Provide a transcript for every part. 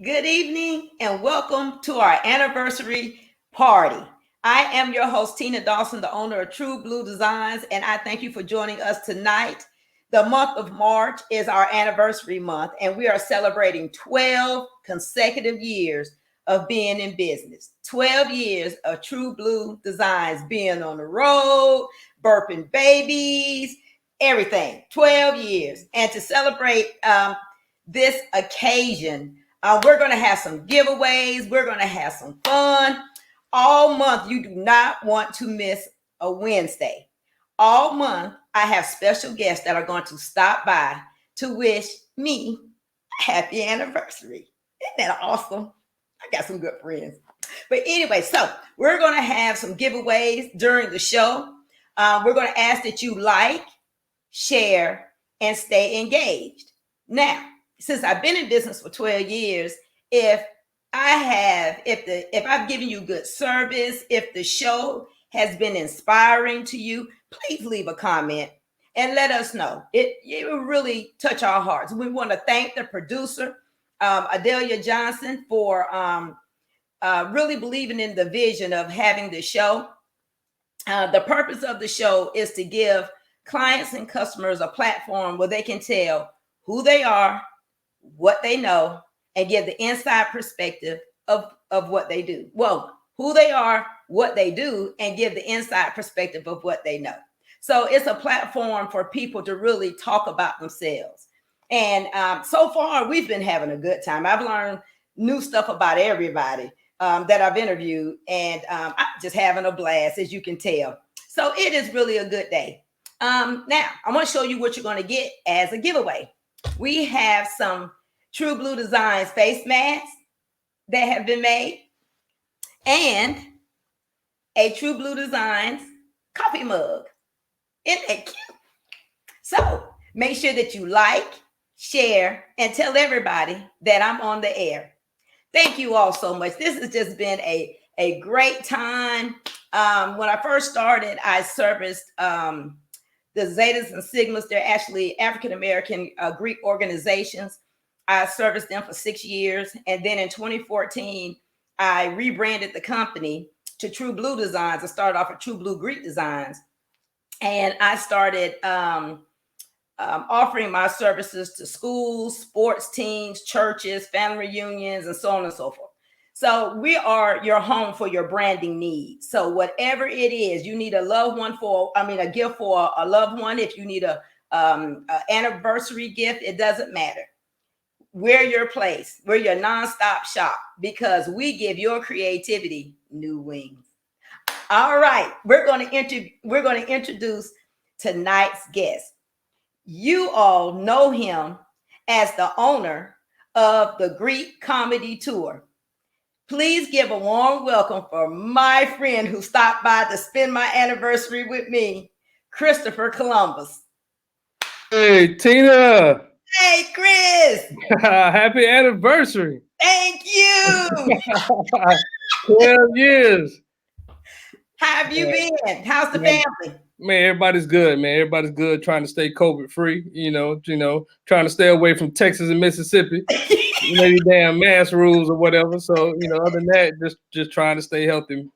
Good evening and welcome to our anniversary party. I am your host, Tina Dawson, the owner of True Blue Designs, and I thank you for joining us tonight. The month of March is our anniversary month, and we are celebrating 12 consecutive years of being in business. 12 years of True Blue Designs being on the road, burping babies, everything. 12 years. And to celebrate this occasion, we're going to have some giveaways. We're going to have some fun. All month, you do not want to miss a Wednesday. All month, I have special guests that are going to stop by to wish me a happy anniversary. Isn't that awesome? I got some good friends. But anyway, so we're going to have some giveaways during the show. We're going to ask that you like, share, and stay engaged. Now, since I've been in business for 12 years, if I've given you good service, if the show has been inspiring to you, please leave a comment and let us know. It will really touch our hearts. We want to thank the producer, Adelia Johnson, for really believing in the vision of having the show. The purpose of the show is to give clients and customers a platform where they can tell who they are, what they know, and give the inside perspective of what they do. Well, who they are, what they do, and give the inside perspective of what they know. So it's a platform for people to really talk about themselves. And so far, we've been having a good time. I've learned new stuff about everybody that I've interviewed, and I'm just having a blast, as you can tell. So it is really a good day. Now, I want to show you what you're going to get as a giveaway. We have some True Blue Designs face masks that have been made and a True Blue Designs coffee mug. Isn't that cute? So make sure that you like, share, and tell everybody that I'm on the air. Thank you all so much. This has just been a great time. When I first started, I serviced the Zetas and Sigmas. They're actually African-American Greek organizations. I serviced them for 6 years. And then in 2014, I rebranded the company to True Blue Designs. I started off with True Blue Greek Designs. And I started offering my services to schools, sports teams, churches, family reunions, and so on and so forth. So we are your home for your branding needs. So whatever it is, you need a gift for a loved one. If you need a anniversary gift, it doesn't matter. We're your place. We're your nonstop shop because we give your creativity new wings. All right, we're going to introduce tonight's guest. You all know him as the owner of the Greek Comedy Tour. Please give a warm welcome for my friend who stopped by to spend my anniversary with me, Christopher Columbus. Hey, Tina. Hey, Chris. Happy anniversary. Thank you. 12 years. How have you been? How's the family? Man, everybody's good, man. Everybody's good, trying to stay COVID free, trying to stay away from Texas and Mississippi. These damn mask rules or whatever. So, other than that, just trying to stay healthy.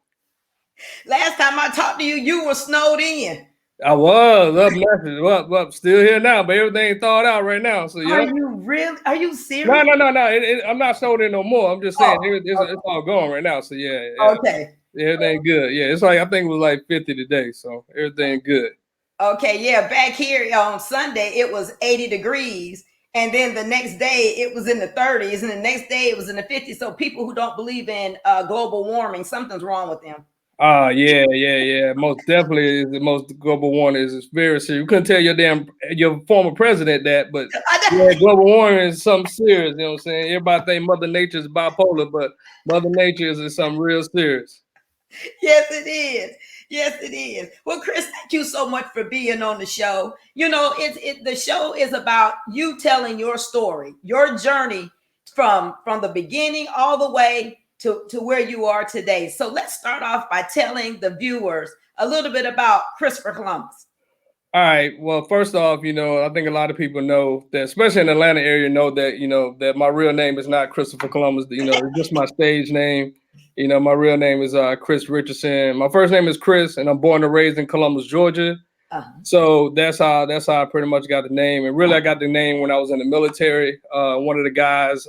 Last time I talked to you, you were snowed in. I was up, still here now, but everything thawed out right now. So yeah. Are you really? Are you serious? No. I'm not snowed in no more. I'm just saying it's all going right now. So yeah. Okay. Everything good. Yeah, it's like I think it was like 50 today, so everything good. Okay, yeah. Back here on Sunday, it was 80 degrees, and then the next day it was in the 30s, and the next day it was in the 50s. So people who don't believe in global warming, something's wrong with them. Yeah. Most definitely, the most global warming is very serious. You couldn't tell your former president that, but yeah, global warming is something serious. You know what I'm saying? Everybody think Mother Nature is bipolar, but Mother Nature is something real serious. Yes, it is. Yes, it is. Well, Chris, thank you so much for being on the show. The show is about you telling your story, your journey from the beginning all the way to where you are today. So let's start off by telling the viewers a little bit about Christopher Columbus. All right. Well, first off, I think a lot of people know that, especially in the Atlanta area, know that that my real name is not Christopher Columbus. It's just my stage name. My real name is Chris Richardson. My first name is Chris, and I'm born and raised in Columbus, Georgia. So that's how I pretty much got the name. And really, I got the name when I was in the military. One of the guys.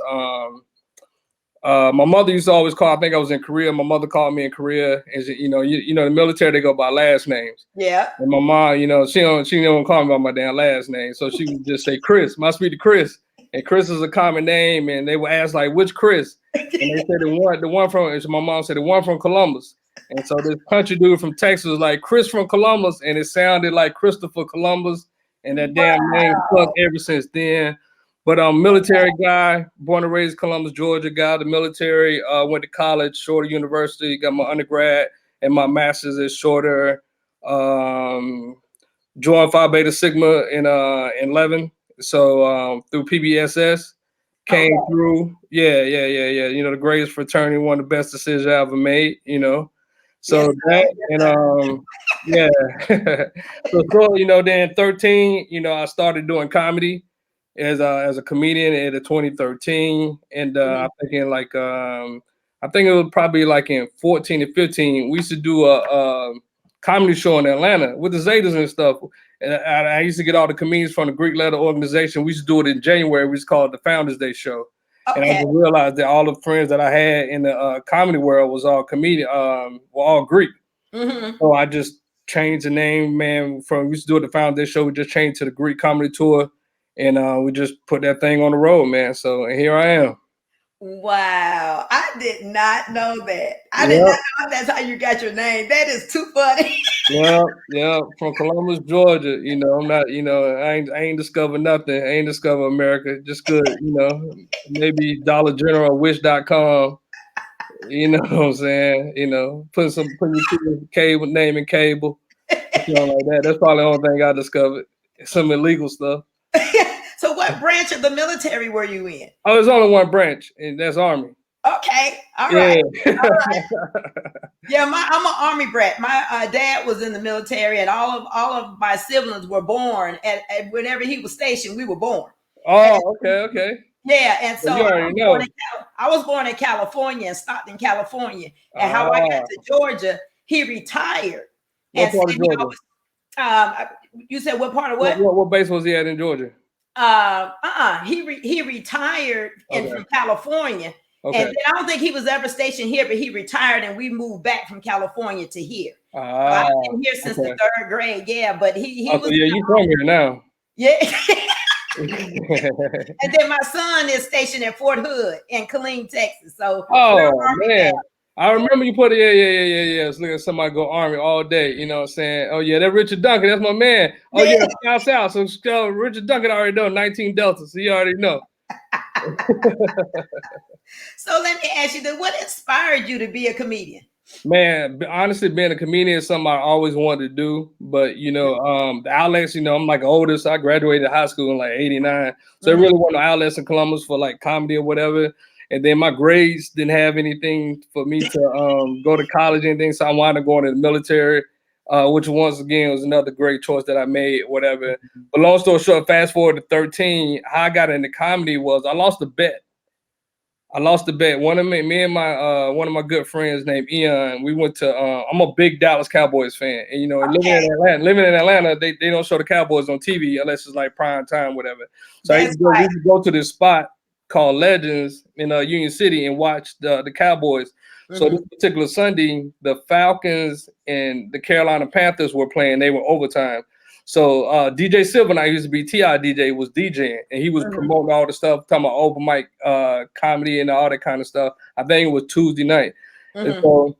My mother used to always call. I think I was in Korea. My mother called me in Korea, and she, the military, they go by last names. Yeah. And my mom, she don't call me by my damn last name, so she would just say Chris. Must be the Chris, and Chris is a common name. And they would ask like, which Chris? And they said the one from. And so my mom said the one from Columbus. And so this country dude from Texas was like Chris from Columbus, and it sounded like Christopher Columbus, and that damn name stuck ever since then. But I'm a military guy, born and raised Columbus, Georgia, got out of the military, went to college, Shorter University, got my undergrad and my master's at Shorter. Joined Phi Beta Sigma in 11. So through PBSS, came through. Yeah. The greatest fraternity, one of the best decisions I ever made, So that and yeah. so then 13, I started doing comedy as a comedian in 2013, and I'm thinking like I think it was probably like in 14 and 15 we used to do a comedy show in Atlanta with the Zetas and stuff. And I used to get all the comedians from the Greek letter organization. We used to do it in January. We used to call it the Founders Day show. And I just realized that all the friends that I had in the comedy world was all comedian, were all Greek. So I just changed the name, man. We used to do it the Founders Day show. We just changed to the Greek Comedy Tour. And we just put that thing on the road, man. So and here I am. Wow. I did not know that. I did not know that's how you got your name. That is too funny. Yeah. From Columbus, Georgia. I'm not, I ain't discovered nothing. I ain't discovered America. Just good, maybe Dollar General, Wish.com. You know what I'm saying? Putting your cable name in cable. Something like that. That's probably the only thing I discovered. Some illegal stuff. So what branch of the military were you in? Oh, there's only one branch, and that's Army. Okay. All right. All right. Yeah, I'm an Army brat. My dad was in the military, and all of my siblings were born. And whenever he was stationed, we were born. Oh, okay. Yeah, and so I was born in California, in Stockton, California. And how I got to Georgia, he retired. What part of Georgia? You said what part of what? What base was he at in Georgia? He retired from California. Okay. And then I don't think he was ever stationed here, but he retired and we moved back from California to here. So I've been here since the 3rd grade. Yeah, but he was. Yeah, you from here now. Yeah. And then my son is stationed at Fort Hood in Killeen, Texas. So man. I remember you put it, yeah. It's like somebody go Army all day, you know what I'm saying? Oh, yeah, that Richard Duncan, that's my man. Oh, yeah, South. So Richard Duncan already know 19 Delta, so you already know. So let me ask you, what inspired you to be a comedian? Man, honestly, being a comedian is something I always wanted to do. But, the outlets, I'm like oldest. I graduated high school in like 89. So there really wasn't no outlets in Columbus for like comedy or whatever. And then my grades didn't have anything for me to go to college or anything. So I wound up going to the military, which once again was another great choice that I made, whatever. But long story short, fast forward to 13, how I got into comedy was I lost a bet. One of one of my good friends named Ian, we went to, I'm a big Dallas Cowboys fan. And, living in Atlanta, they don't show the Cowboys on TV unless it's like prime time, whatever. So we used to go to this spot called Legends in Union City and watch the Cowboys. So this particular Sunday, the Falcons and the Carolina Panthers were playing. They were overtime. So DJ Silver and I used to be T.I. DJ, was DJing, and he was promoting all the stuff, talking about open mic comedy and all that kind of stuff. I think it was Tuesday night. And so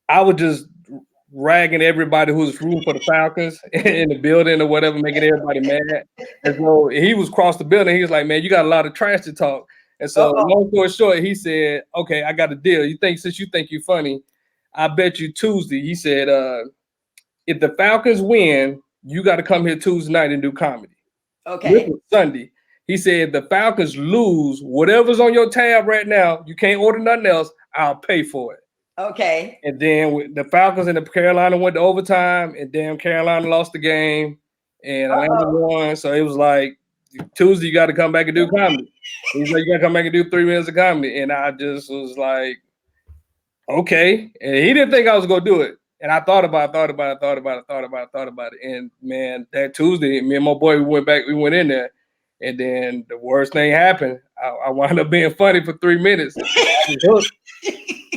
I was just ragging everybody who was rooting for the Falcons in the building or whatever, making everybody mad. And so he was across the building. He was like, man, you got a lot of trash to talk. And so long story short, he said, okay, I got a deal. Since you think you're funny, I bet you Tuesday. He said, if the Falcons win, you got to come here Tuesday night and do comedy. Okay. This was Sunday. He said, the Falcons lose, whatever's on your tab right now, you can't order nothing else, I'll pay for it. Okay. And then the Falcons and the Carolina went to overtime, and damn Carolina lost the game, and Atlanta won. So it was like Tuesday, you got to come back and do comedy. He's like, you got to come back and do 3 minutes of comedy, and I just was like, okay. And he didn't think I was gonna do it, and I thought about it, and man, that Tuesday, me and my boy we went in there, and then the worst thing happened. I wound up being funny for 3 minutes.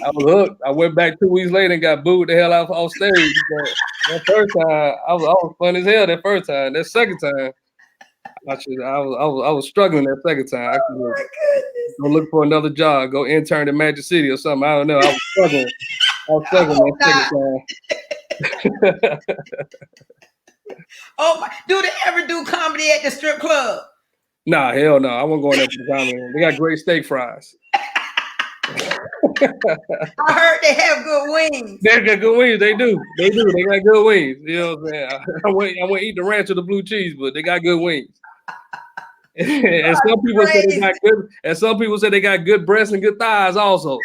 I was hooked. I went back 2 weeks later and got booed the hell off stage. But that first time, I was funny as hell. That first time, that second time, I was struggling that second time. I could go look for another job, go intern in Magic City or something. I don't know. I was struggling. That second time. Oh my! Do they ever do comedy at the strip club? Nah, hell no. I won't go in there for the comedy. They got great steak fries. I heard they have good wings. They got good wings. They do. They got good wings. You know what I'm saying? I went eat the ranch or the blue cheese, but they got good wings. And some people say they got good. And some people say they got good breasts and good thighs also.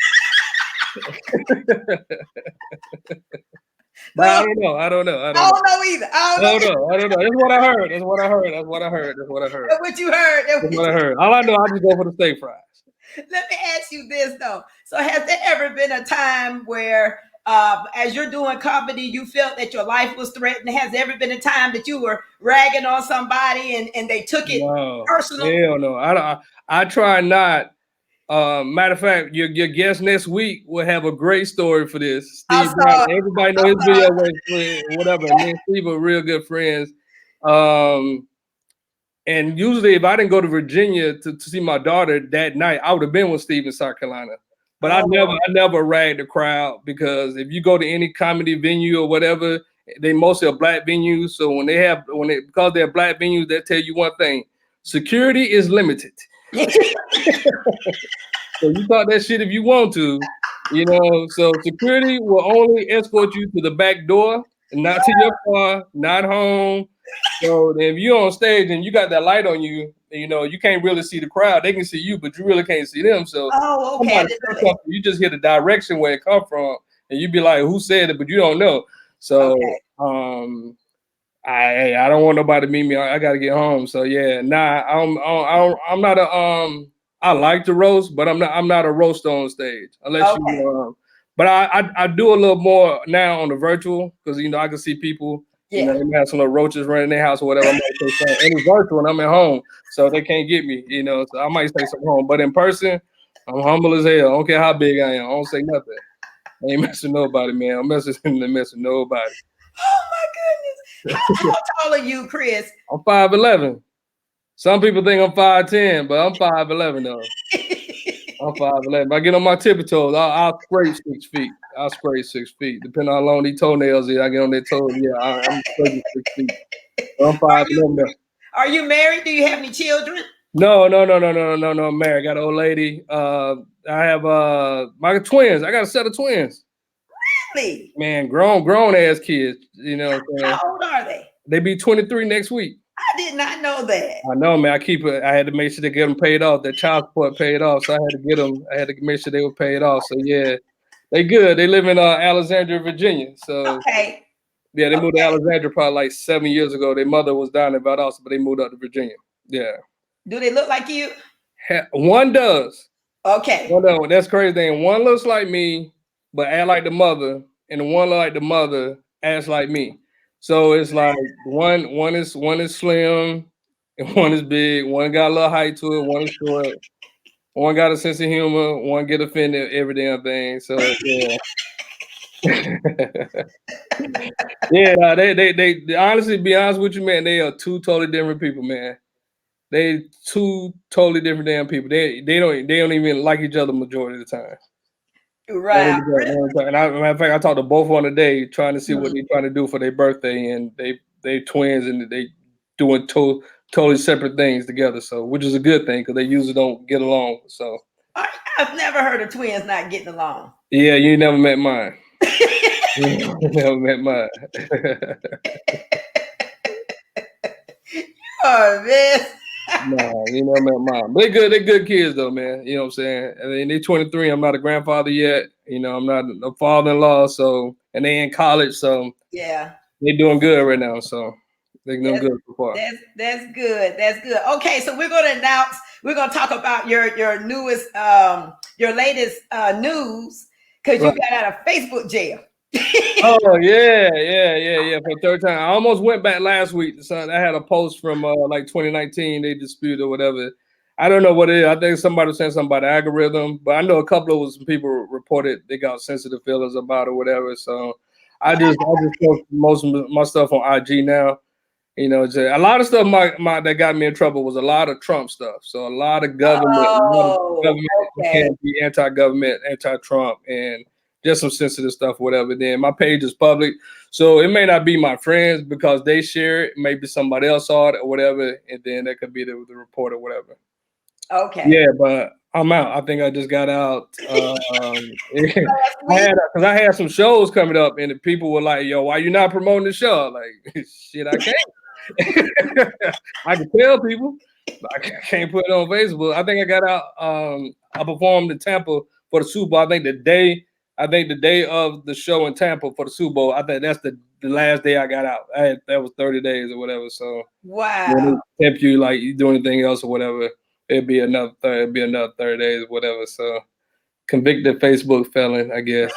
But I don't know. I don't know either. I don't know. That's what I heard. That's what you heard. That's what I heard. All I know, I just go for the steak fries. Let me ask you this though. So has there ever been a time where as you're doing comedy, you felt that your life was threatened? Has there ever been a time that you were ragging on somebody and they took it personal? Hell no. I try not. Matter of fact, your guest next week will have a great story for this. Steve Brown, everybody know his video with whatever. Me and Steve are real good friends. And usually, if I didn't go to Virginia to see my daughter that night, I would have been with Steve in South Carolina. But I never ragged the crowd, because if you go to any comedy venue or whatever, they mostly are black venues. So because they're black venues, they tell you one thing: security is limited. So you talk that shit if you want to, you know. So security will only escort you to the back door, and not to your car, not home. So if you're on stage and you got that light on you, you know, you can't really see the crowd. They can see you, but you really can't see them. So you just hear the direction where it come from, and you be like, "Who said it?" But you don't know. So I don't want nobody to meet me. I got to get home. So yeah, I'm not a I like to roast, but I'm not a roaster on stage unless you. But I do a little more now on the virtual, because you know I can see people. You know, they may have some little roaches running their house or whatever. I might say something. And it's virtual, and I'm at home, so they can't get me. You know, so I might say something home. But in person, I'm humble as hell. I don't care how big I am. I don't say nothing. I ain't messing with nobody, man. I'm messing with nobody. Oh my goodness! How tall are you, Chris? I'm 5'11". Some people think I'm 5'10", but I'm 5'11" though. I'm 5'11". If I get on my tippy toes, I'll scrape 6 feet. I'll scrape 6 feet. Depending on how long these toenails is, I get on their toes. Yeah, I'm scraping 6 feet. I'm 5'11". Are you married? Do you have any children? No. I'm married. I got an old lady. I have my twins. I got a set of twins. Really? Man, grown ass kids. You know what I'm saying? How old are they? They be 23 next week. I did not know that. I know, man. I had to make sure they get them paid off. Their child support paid off, so I had to make sure they were paid off. So yeah, they good. They live in Alexandria, Virginia. So yeah, they moved to Alexandria probably like 7 years ago. Their mother was down in Valdosta, but they moved up to Virginia. Yeah. Do they look like you? One does. Okay. One does. That's crazy thing. One looks like me, but act like the mother, and the one look like the mother acts like me. So it's like one is slim and one is big. One got a little height to it. One is short. One got a sense of humor. One get offended every damn thing. So yeah, yeah. They honestly, be honest with you, man. They are two totally different people, man. They two totally different damn people. They don't even like each other majority of the time. Right. And matter of fact, I talked to both of them today, trying to see what they're trying to do for their birthday, and they twins, and they doing totally separate things together. So, which is a good thing, because they usually don't get along. So, I've never heard of twins not getting along. Yeah, you never met mine. You never met mine. Oh man. No, you never met mine. But they're good kids though, man. You know what I'm saying? I mean, they're 23. I'm not a grandfather yet, You know, I'm not a father-in-law, so and they in college, so yeah. they're doing good right now. So they're doing good so far. That's good. That's good. Okay, so we're going to announce. We're going to talk about your newest, your latest news because you got out of Facebook jail. Oh yeah. For the third time, I almost went back last week. So I had a post from like 2019. They disputed or whatever. I don't know what it is. I think somebody was saying something about the algorithm, but I know a couple of some people reported they got sensitive feelings about it or whatever. So I just post most of my stuff on IG now. You know, a lot of stuff that got me in trouble was a lot of Trump stuff. So a lot of government, you can't be anti-government, anti-Trump, and just some sensitive stuff, whatever. Then my page is public, so it may not be my friends because they share it. Maybe somebody else saw it or whatever, and then that could be the report or whatever. Okay. Yeah, but I'm out. I think I just got out. Because I had some shows coming up, and the people were like, "Yo, why you not promoting the show?" Like, shit, I can't. I can tell people, but I can't put it on Facebook. I think I got out. I performed in Tampa for the Super Bowl. I think the day of the show in Tampa for the Super Bowl. I think that's the last day I got out. That was 30 days or whatever. So wow. When they tempt you like you do anything else or whatever, it'd be another 30 days or whatever. So convicted Facebook felon, I guess.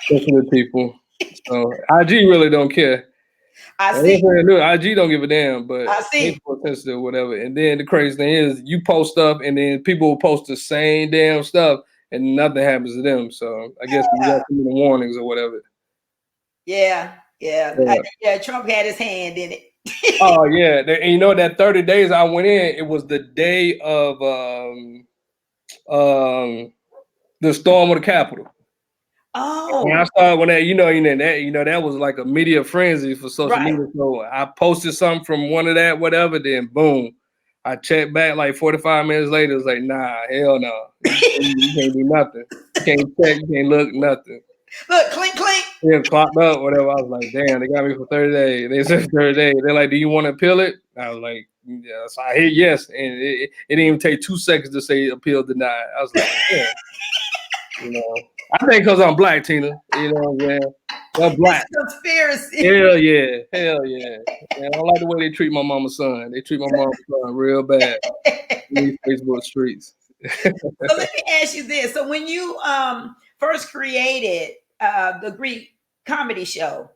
Definitely people. So IG really don't care. I see. IG don't give a damn, but I see. Facebook sensitive, whatever. And then the crazy thing is, you post stuff, and then people will post the same damn stuff, and nothing happens to them. So I guess we got some warnings or whatever. Yeah. Trump had his hand in it. Oh yeah, and you know that 30 days I went in, it was the day of the storm of the Capitol. Oh, when I started when that was like a media frenzy for social media. So I posted something from one of that, whatever. Then boom, I checked back like 45 minutes later. It's like, nah, hell no, you can't do nothing. You can't check, you can't look, nothing. Look, clink, clink. Yeah, clocked up, whatever. I was like, damn, they got me for 30 days. They said 30 days. They're like, do you want to appeal it? I was like, yeah. So I hit yes, and it didn't even take 2 seconds to say appeal denied. I was like, yeah. You know, I think because I'm black, Tina. You know what I'm saying? I'm black. Conspiracy. Hell yeah. Man, I don't like the way they treat my mama's son. They treat my mama's son real bad in these Facebook streets. So let me ask you this. So when you first created the Greek comedy show,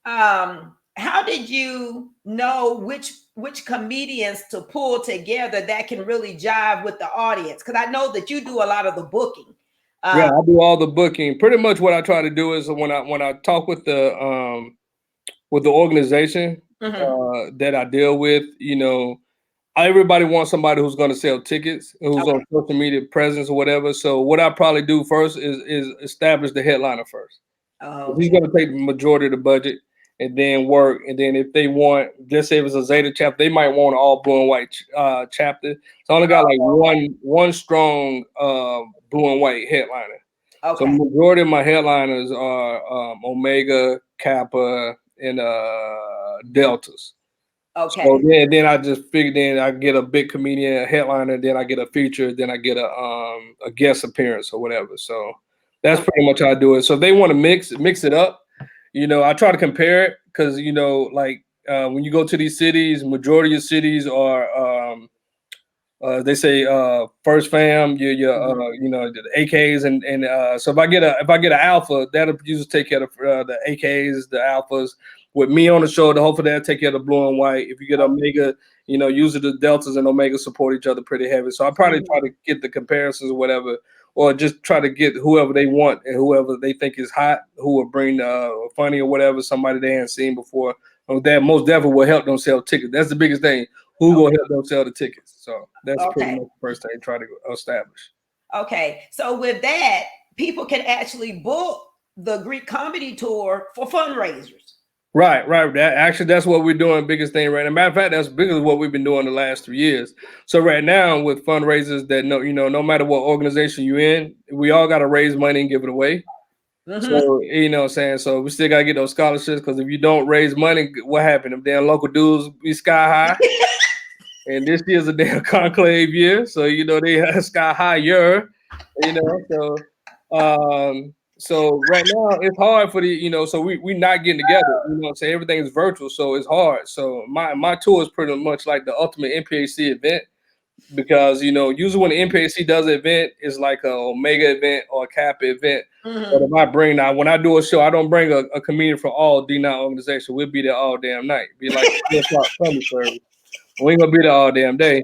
how did you know which comedians to pull together that can really jive with the audience? Because I know that you do a lot of the booking. Yeah, I do all the booking. Pretty much what I try to do is when I talk with the organization that I deal with, you know, everybody wants somebody who's going to sell tickets, who's on social media presence or whatever. So what I probably do first is establish the headliner first. He's going to take the majority of the budget and then work. And then if they want, just say it was a Zeta chapter, they might want an all blue and white chapter. So I only got like one strong blue and white headliner. So the majority of my headliners are Omega, Kappa, and Deltas. So then I just figured then I get a big comedian, a headliner, then I get a feature, then I get a guest appearance or whatever. So that's pretty much how I do it. So if they want to mix it up, you know, I try to compare it because, you know, like when you go to these cities, majority of cities are they say first fam, you know, the AKs and so if I get an alpha, that'll usually take care of the AKs, the alphas. With me on the shoulder, hopefully that'll take care of the blue and white. If you get Omega, you know, usually the Deltas and Omega support each other pretty heavy. So I probably try to get the comparisons or whatever, or just try to get whoever they want and whoever they think is hot, who will bring funny or whatever, somebody they haven't seen before. That most definitely will help them sell tickets. That's the biggest thing. Who will help them sell the tickets? So that's pretty much the first thing try to establish. Okay. So with that, people can actually book the Greek comedy tour for fundraisers. Right. That's what we're doing. Biggest thing right now. Matter of fact, that's bigger than what we've been doing the last 3 years. So right now with fundraisers that no matter what organization you're in, we all got to raise money and give it away. So, you know what I'm saying? So we still got to get those scholarships because if you don't raise money, what happened? If damn local dudes be sky high. And this year's a damn conclave year. So, you know, they sky higher, you know. So So right now it's hard for the, so we not getting together, you know what I'm saying? Everything's virtual, so it's hard. So my tour is pretty much like the ultimate NPAC event because usually when the NPAC does an event, it's like a Omega event or a Kappa event. But if I bring now, when I do a show, I don't bring a comedian from all D9 organization. We'll be there all damn night. Be like 4 o'clock Sunday service. We ain't gonna be there all damn day.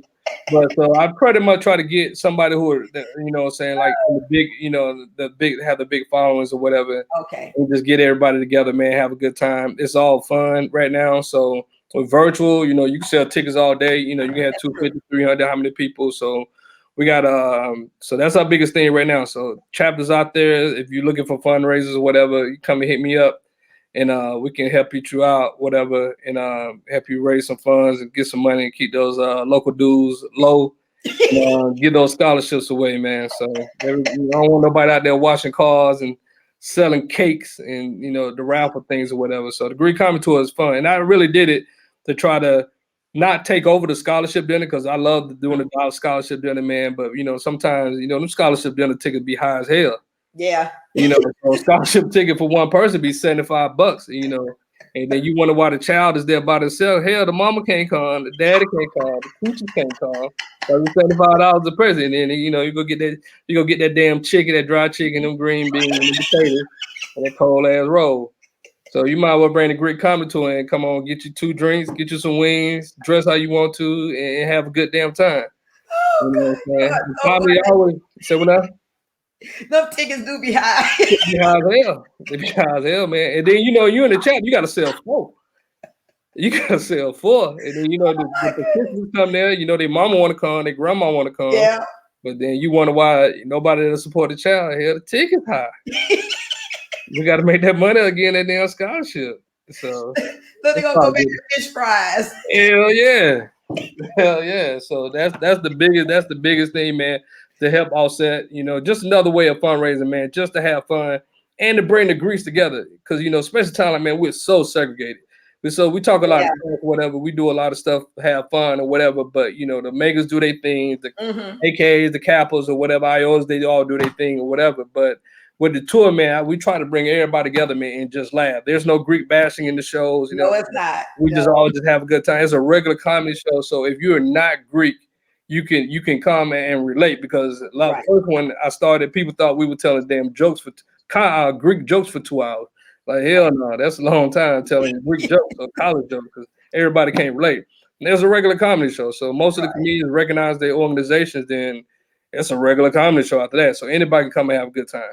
But so I pretty much try to get somebody who are, what I'm saying, like the big, have the big followings or whatever. Okay. And just get everybody together, man, have a good time. It's all fun right now. So with virtual, you can sell tickets all day. You can have 250, 300, how many people. So we got so that's our biggest thing right now. So chapters out there, if you're looking for fundraisers or whatever, you come and hit me up. And we can help you out, whatever, and help you raise some funds and get some money and keep those local dues low, and get those scholarships away, man. So I don't want nobody out there washing cars and selling cakes and the raffle things or whatever. So the Greek Comedy Tour is fun, and I really did it to try to not take over the scholarship dinner because I love doing the scholarship dinner, man. But sometimes them scholarship dinner tickets be high as hell. Yeah. So scholarship ticket for one person be $75, and then you wonder why the child is there by themselves. Hell, the mama can't come, the daddy can't come, the teacher can't come. So it's $75 a person. And then you go get that damn chicken, that dry chicken, them green beans, and the potatoes, and that cold ass roll. So you might as well bring the Greek Comedy Tour and come on, get you 2 drinks, get you some wings, dress how you want to, and have a good damn time. You know what I'm saying? Comedy always say what now? Them tickets do be high. They be high as hell. They be high as hell, man. And then you in the chat, you gotta sell 4. You gotta sell 4. And then the participants come there, their mama wanna come, their grandma wanna come. Yeah. But then you wonder why nobody to support the child. Hell, the ticket's high. We gotta make that money again at damn scholarship. So they're gonna go make the fish fries. Hell yeah. Hell yeah. So that's the biggest thing, man, to help offset, just another way of fundraising, man, just to have fun and to bring the Greeks together. Because, especially Thailand, man, we're so segregated. So we talk a lot of whatever, we do a lot of stuff, have fun or whatever, but the Megas do their thing, the AKs, the Kappas or whatever, IOs, they all do their thing or whatever. But with the tour, man, we try to bring everybody together, man, and just laugh. There's no Greek bashing in the shows. No, it's not. We just all just have a good time. It's a regular comedy show. So if you're not Greek, you can come and relate because first when I started, people thought we were telling damn jokes Greek jokes for 2 hours. Like, hell no, that's a long time telling Greek jokes or college jokes because everybody can't relate. And there's a regular comedy show. So most of the comedians recognize their organizations, then it's a regular comedy show after that. So anybody can come and have a good time.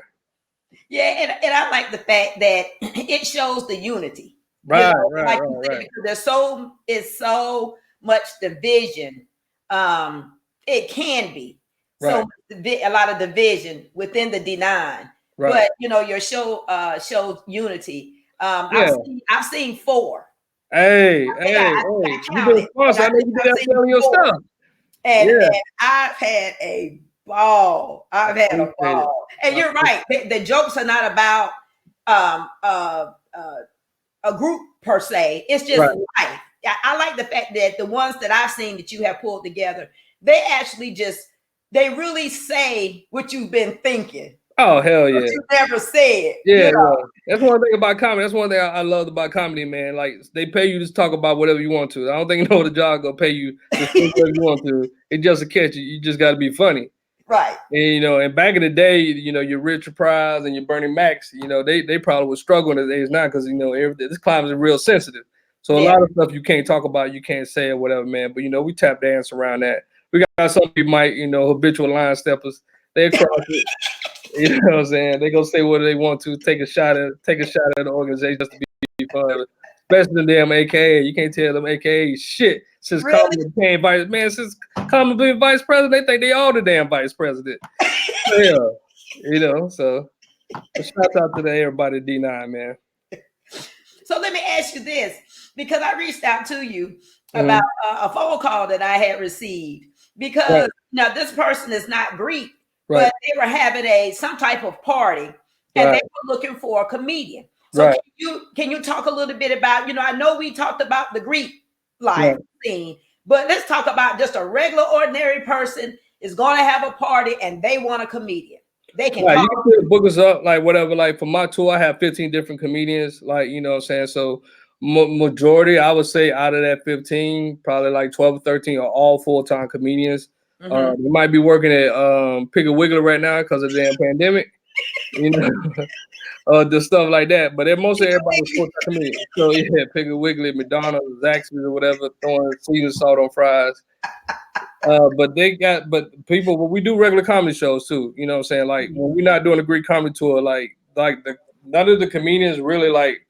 Yeah, and I like the fact that it shows the unity. Right. There's so much division. It can be so a lot of division within the D9. Right. But your show shows unity. I've seen 4. Hey, you been sponsored. I know you been selling your stuff. And I've had a ball. And you're right. The jokes are not about a group per se. It's just life. I like the fact that the ones that I've seen that you have pulled together, they actually they really say what you've been thinking. Oh, hell yeah. You never said. Yeah. That's one thing about comedy. That's one thing I love about comedy, man. Like, they pay you to talk about whatever you want to. I don't think no other job gonna pay you to say whatever you want to. It's just a catch. You just got to be funny. Right. And, and back in the day, your Richard Pryor and your Bernie Macs, they probably would struggle in the days now because, this climate is real sensitive. So a lot of stuff you can't talk about, you can't say or whatever, man. But, we tap dance around that. We got some people might, habitual line steppers. They cross it. You know what I'm saying? They gonna say what they want to, take a shot at the organization just to be fun. Especially the damn AKA. You can't tell them AKA shit. Since Common became since Common became vice president, they think they all the damn vice president. Yeah. So shout out to everybody at D9, man. So let me ask you this, because I reached out to you about a phone call that I had received because now this person is not Greek. But they were having some type of party, and they were looking for a comedian. So can you talk a little bit about, I know we talked about the Greek life scene, but let's talk about just a regular, ordinary person is going to have a party and they want a comedian. They can Like call. you can still book us up, like whatever. Like for my tour, I have 15 different comedians. Like you know what I'm saying. So majority, I would say out of that 15, probably like 12 or 13 are all full-time comedians. We might be working at Pick a Wiggler right now because of the damn pandemic. You know, the stuff like that. But mostly everybody's full-time comedians. So yeah, Pick a Wiggly, McDonald's, Zaxby's, or whatever, throwing seasoned salt on fries. But people, when we do regular comedy shows too, you know what I'm saying? Like when we're not doing a Greek comedy tour, like none of the comedians really like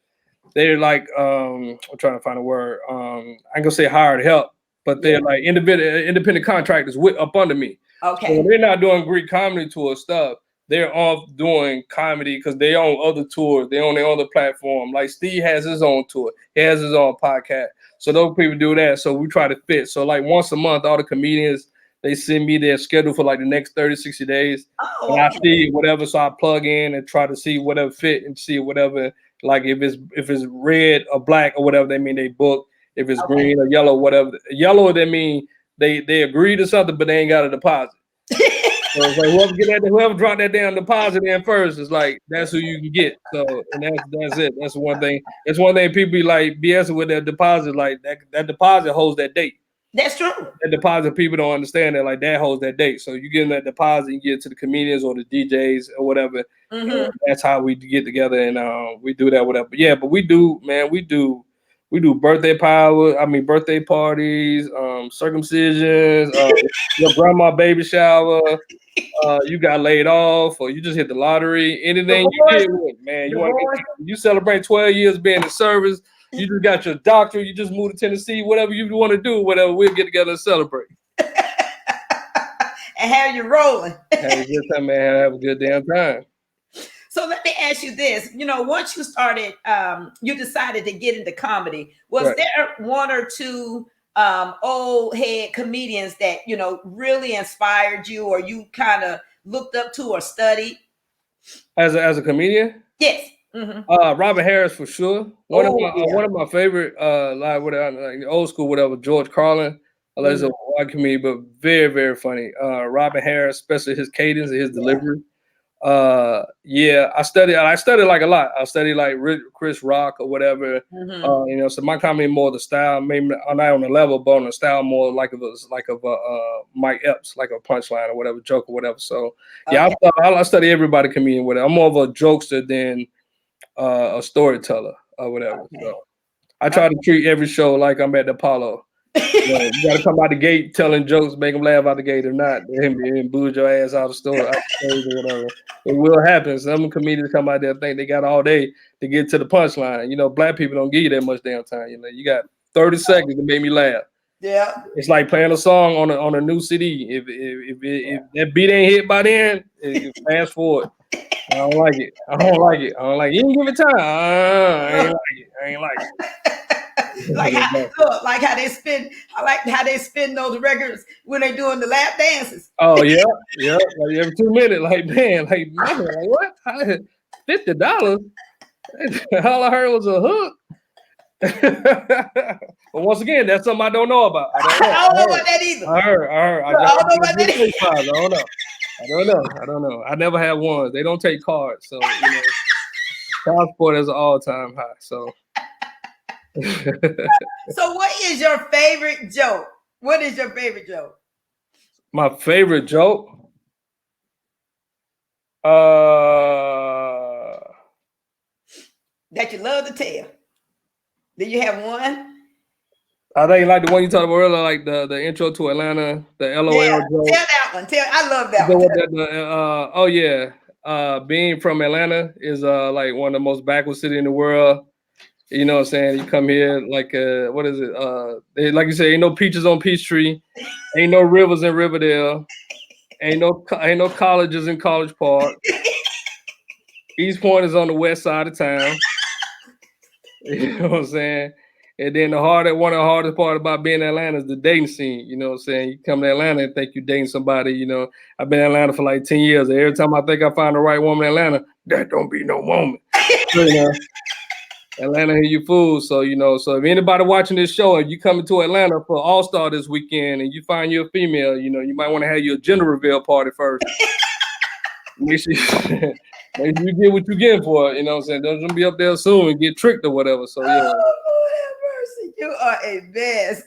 they're like I'm trying to find a word. I ain't gonna say hired help, but they're like independent contractors up under me. Okay. So when they're not doing Greek comedy tour stuff, they're off doing comedy because they own other tours, they own their other platform. Like Steve has his own tour, he has his own podcast. So those people do that. So we try to fit. So like once a month, all the comedians, they send me their schedule for like the next 30, 60 days. And I see whatever. So I plug in and try to see whatever fit and see whatever. Like if it's red or black or whatever, they mean they book. If it's green or yellow, whatever. Yellow, they mean they agree to something, but they ain't got a deposit. So it's like whoever dropped that damn deposit in first is like that's who you can get. So and that's it. That's one thing. That's one thing people be like BSing with their deposit. Like that deposit holds that date. That's true. That deposit, people don't understand that. Like that holds that date. So you get that deposit, you get it to the comedians or the DJs or whatever. That's how we get together and we do that, whatever. But yeah, but we do birthday birthday parties, circumcisions, your grandma baby shower. You got laid off, or you just hit the lottery. Anything you get with, man. You celebrate 12 years being in service. You just got your doctorate. You just moved to Tennessee. Whatever you want to do, whatever, we'll get together and celebrate. And have you rolling. Have a good time, man. Have a good damn time. So let me ask you this. You know, once you started, you decided to get into comedy. Was there one or two old head comedians that, you know, really inspired you or you kind of looked up to or studied? As a comedian? Yes. Robert Harris for sure. One of my favorite like old school, whatever, George Carlin. He's a white comedian, but very, very funny. Robert Harris, especially his cadence and his delivery. I studied like a lot. I studied like Chris Rock or whatever. You know, so my comedy more the style, maybe not on the level, but on the style more like of Mike Epps, like a punchline or whatever, joke or whatever. So I study everybody comedian with it. I'm more of a jokester than a storyteller or whatever. So I try to treat every show like I'm at the Apollo. You gotta come out the gate telling jokes, make them laugh out the gate. If not, and boo your ass out the store, out the stage or whatever. It will happen. Some comedians come out there think they got all day to get to the punchline. You know, black people don't give you that much damn time. You know, you got 30 seconds to make me laugh. Yeah, it's like playing a song on a new CD. If that beat ain't hit by then, fast forward. I don't like it. You didn't give it time. I ain't like it. like how they spin. I like how they spin those records when they doing the lap dances. Oh yeah. Like every 2 minutes, like what? $50? All I heard was a hook. But once again, that's something I don't know about. I don't know about that either. I heard. I don't know about that. I don't know. I never had one. They don't take cards, so you know, child support is an all-time high. So. So what is your favorite joke? What is your favorite joke? My favorite joke? That you love to tell. Do you have one? I think like the one you talked about earlier, like the intro to Atlanta, the LOL joke. Tell that one. I love that one. Being from Atlanta is like one of the most backward cities in the world. You know what I'm saying? You come here like what is it? Like you say, ain't no peaches on Peachtree, ain't no rivers in Riverdale, ain't no colleges in College Park. East Point is on the west side of town. You know what I'm saying? And then one of the hardest part about being in Atlanta is the dating scene. You know what I'm saying? You come to Atlanta and think you're dating somebody. You know, I've been in Atlanta for like 10 years. And every time I think I find the right woman in Atlanta, that don't be no moment. You know? Atlanta, here you fools. So, you know, so if anybody watching this show and you coming to Atlanta for All-Star this weekend and you find you're a female, you know, you might want to have your gender reveal party first. make sure make sure you get what you get for it. You know what I'm saying? Don't be up there soon and get tricked or whatever. So yeah. Oh, have mercy. You are a mess.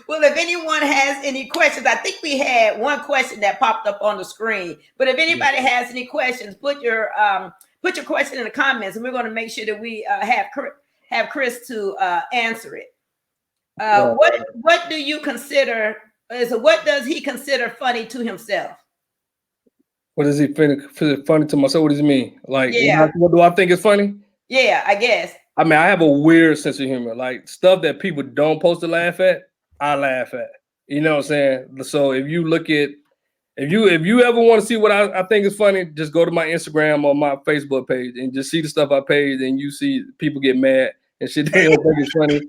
Well, if anyone has any questions, I think we had one question that popped up on the screen. But if anybody has any questions, put your question in the comments, and we're going to make sure that we have Chris to answer it. What do you consider? So, what does he consider funny to himself? What does he find funny to myself? What does he mean? Like, yeah. what do I think is funny? Yeah, I guess. I mean, I have a weird sense of humor. Like stuff that people don't post to laugh at, I laugh at. You know what I'm saying? So if you look at, if you ever want to see what I think is funny, just go to my Instagram or my Facebook page and just see the stuff I page, and you see people get mad and shit they don't think it's funny.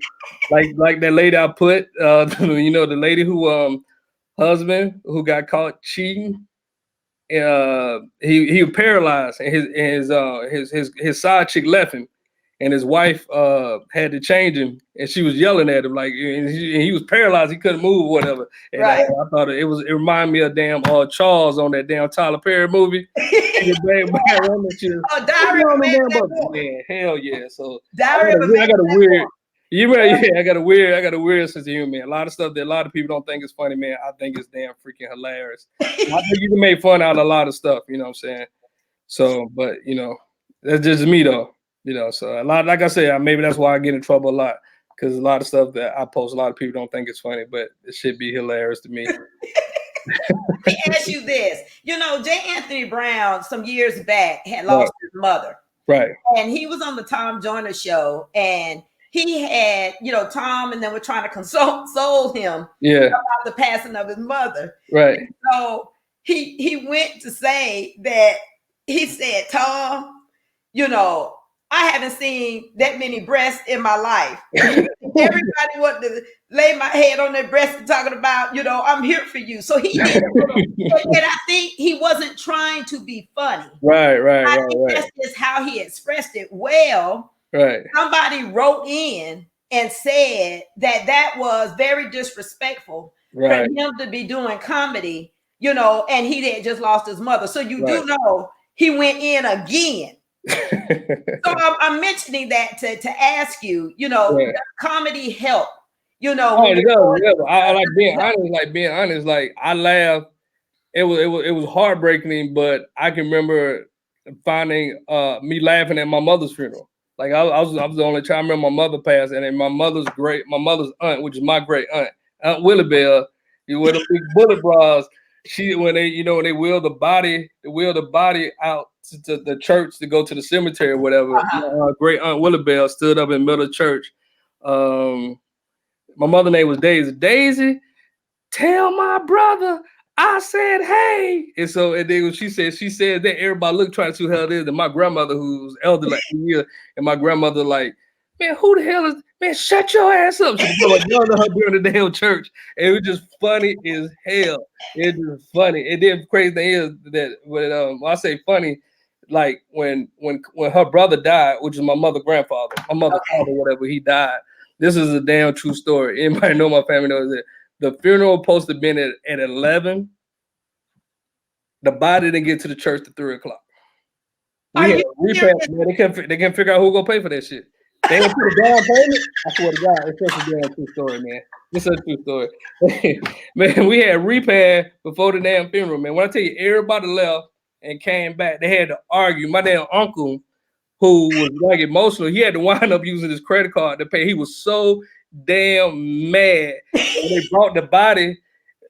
Like that lady I put, you know, the lady who husband who got caught cheating. He was paralyzed, and his side chick left him, and his wife had to change him, and she was yelling at him like, and he was paralyzed, he couldn't move or whatever. And right. I thought it reminded me of damn Charles on that damn Tyler Perry movie. Diary of Man, hell yeah! So Diary I got a weird. I got a weird sense of humor, man. A lot of stuff that a lot of people don't think is funny, man. I think it's damn freaking hilarious. I think you can make fun out of a lot of stuff, you know what I'm saying? So, but you know, that's just me though. You know, so a lot, like I said, maybe that's why I get in trouble a lot, because a lot of stuff that I post, a lot of people don't think it's funny, but it should be hilarious to me. Let me ask you this. You know, J. Anthony Brown, some years back, had lost his mother. Right. And he was on the Tom Joyner show, and he had, you know, Tom and them were trying to console him about the passing of his mother. Right. And so he went to say that, he said, Tom, you know, I haven't seen that many breasts in my life. Everybody wanted to lay my head on their breast and talking about, you know, I'm here for you. So he did. And I think he wasn't trying to be funny. Right. That's just how he expressed it. Well, somebody wrote in and said that was very disrespectful for him to be doing comedy, you know, and he had just lost his mother. So you do know he went in again. So I'm mentioning that to ask you, you know, does comedy help? You know, I like being honest. Like I laugh. It was heartbreaking, but I can remember finding me laughing at my mother's funeral. Like I was the only child. I remember my mother passed, and then my mother's aunt, which is my great aunt, Aunt Willie Bell, you wear the big bullet bras. When they wheel the body out to the church to go to the cemetery or whatever. Great Aunt Willie Bell stood up in the middle of church. My mother's name was Daisy. Daisy, tell my brother I said hey. And then when she said that, everybody looked trying to see who the hell it is. And my grandmother, who was elder like a year, and my grandmother like, man, who the hell is, man, shut your ass up. She was like yelling at her during the damn church. And it was just funny as hell. It was funny. And then the crazy thing is that when I say funny, like when her brother died, which is my mother's grandfather, my mother's father, whatever, he died. This is a damn true story. Anybody know my family knows that the funeral was supposed to have been at 11. The body didn't get to the church at 3 o'clock. We had repass, man. They can't figure out who gonna pay for that shit. They didn't put a down payment. I swear to God, it's such a damn true story, man. It's such a true story. Man, we had repair before the damn funeral, man. When I tell you everybody left and came back, they had to argue. My damn uncle, who was like emotional, he had to wind up using his credit card to pay. He was so damn mad when they brought the body.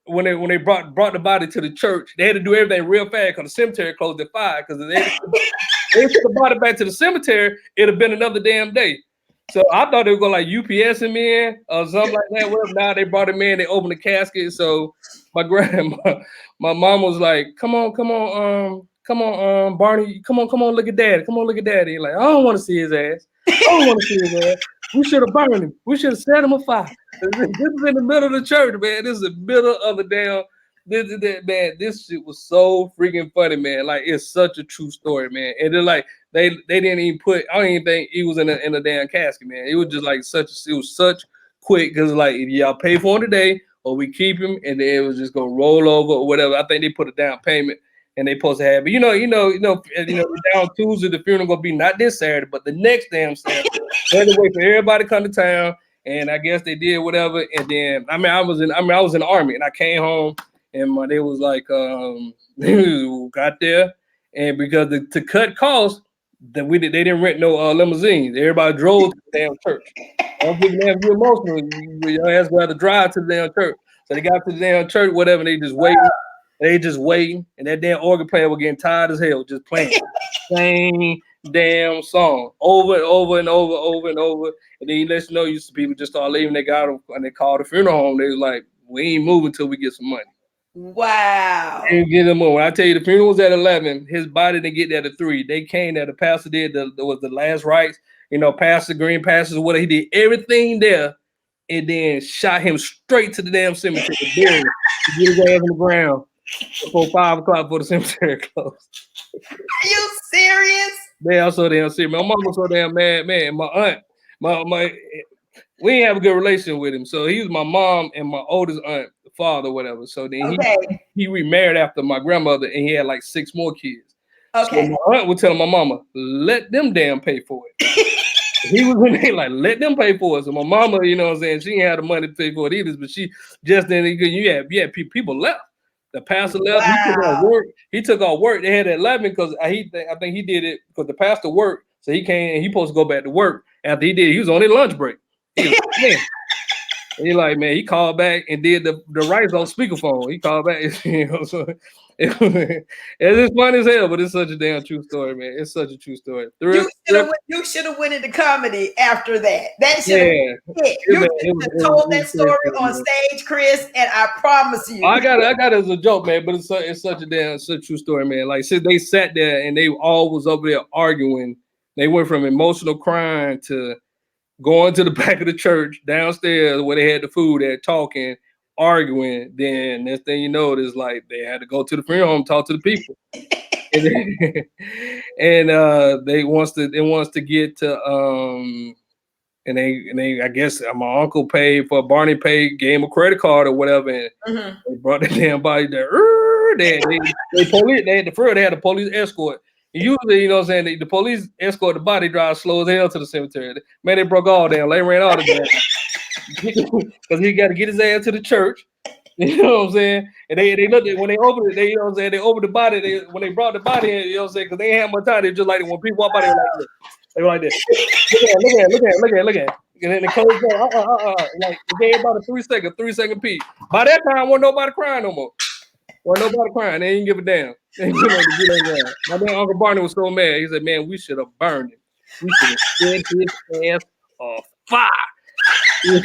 When they brought the body to the church, they had to do everything real fast because the cemetery closed at 5. Because they took the body back to the cemetery, it'd have been another damn day. So I thought they were going to like UPS him in or something like that. Well, now they brought him in, they opened the casket. So my mom was like, come on, Barney, come on, look at daddy. He's like, I don't want to see his ass. We should have burned him. We should have set him afire. This is in the middle of the church, man. This is the middle of the damn. This shit was so freaking funny, man. Like it's such a true story, man. And then like they didn't even put. I don't even think he was in a damn casket, man. It was just like it was such quick because like if y'all pay for him today, or we keep him, and then it was just gonna roll over or whatever. I think they put a down payment, and they supposed to have. But down Tuesday, the funeral gonna be not this Saturday, but the next damn Saturday. They had to wait for everybody to come to town, and I guess they did whatever. And then I was in the army, and I came home, and they was like, got there, and because to cut costs, they didn't rent no limousines. Everybody drove to the damn church. I don't think they have you emotional. Your ass got to drive to the damn church. So they got to the damn church, whatever, and they just waiting. They just waiting, and that damn organ player was getting tired as hell, just playing the same damn song over and over and over and over. And then he lets you know, used to people just start leaving. They got them, and they called the funeral home. They was like, "We ain't moving till we get some money." Wow. And get them more. When I tell you the funeral was at 11, his body didn't get there to 3. They came there. The pastor did was the last rites. Pastor Green, pastors, whatever, he did everything there, and then shot him straight to the damn cemetery. Get his ass on the ground before 5 o'clock before the cemetery closed. Are you serious? They also damn serious. My mom was so damn mad, man. My aunt, we didn't have a good relationship with him. So he was my mom and my oldest aunt, the father, whatever. So then he remarried after my grandmother, and he had like 6 more kids. Okay. So my aunt would tell my mama, let them damn pay for it. He was in there like, let them pay for it. So my mama, you know what I'm saying, she ain't had the money to pay for it either, but she just didn't. You had people left. The pastor left. Wow. He took off work. They had 11 because I think he did it because the pastor worked. So he came and he supposed to go back to work. After he did, he was on his lunch break. He like, man, he called back and did the rights on speakerphone. He called back, so it's funny as hell, but it's such a damn true story, man. It's such a true story. You should have went into comedy after that. That should have You should have told that story on stage, Chris, and I promise you. I got it as a joke, man, but it's such a true story, man. Like, so they sat there and they all was over there arguing. They went from emotional crying to going to the back of the church downstairs where they had the food at, talking, arguing. Then next thing you know, it's like they had to go to the funeral home, talk to the people. and they wants to get to and they I guess my uncle paid for Barney gave him a credit card or whatever, and they brought the damn body there. They had a police escort. Usually, you know what I'm saying, the police escort the body drive slow as hell to the cemetery. Man, they broke all down. They ran all the damn because he got to get his ass to the church. You know what I'm saying? And they looked at when they opened it, you know what I'm saying, they opened the body. When they brought the body in, you know what I'm saying, because they ain't have much time. They just like when people walk by, they were like this. Look at it. And then they closed down. Like they gave about a 3-second peak. By that time, wasn't nobody crying no more. Wasn't nobody crying. They didn't give a damn. My man Uncle Barney was so mad. He said, "Man, we should have burned him. We should have set his ass on fire." You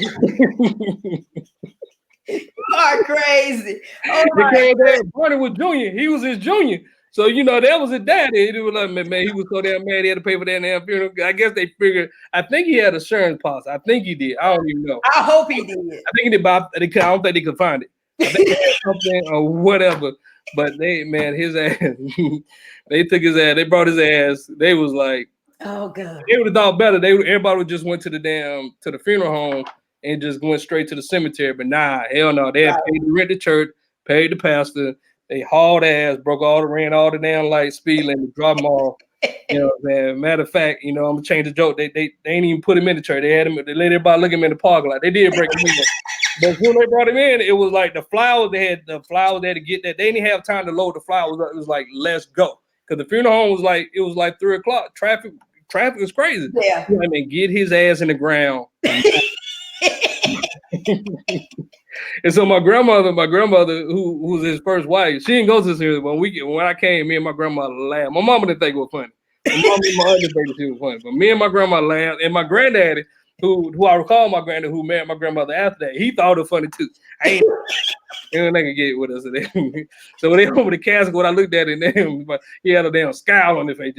are crazy. Oh because Barney was junior. He was his junior. So, that was his daddy. He was like, man, he was so damn mad he had to pay for that damn funeral. I guess they figured, I think he had insurance policy. I think he did. I don't even know. I hope he did. I think he did, but I don't think they could find it. I think they had something or whatever. But his ass, they took his ass, they brought his ass. They was like, oh God. They would have thought better. Everybody would just went to the funeral home and just went straight to the cemetery. But nah, hell no. They had paid to rent the church, paid the pastor. They hauled ass, ran all the damn lights, speed limit, dropped them off. You know what I'm saying? Matter of fact, I'm gonna change the joke. They ain't even put him in the church. They let everybody look him in the parking lot. They did break him in. But when they brought him in, it was like the flowers. They had the flowers there to get that. They didn't have time to load the flowers up. It was like, let's go. Because the funeral home was like 3 o'clock. Traffic was crazy. Yeah. I mean, get his ass in the ground. And so my grandmother, who was his first wife, she didn't go to this here. When I came, me and my grandmother laughed. My mama didn't think it was funny. My mom and my other didn't think it was funny. But me and my grandma laughed. And my granddaddy, who I recall my granddad, who married my grandmother after that, he thought it was funny too. They could get with us. So when they opened the casket, when I looked at it, he had a damn scowl on his face.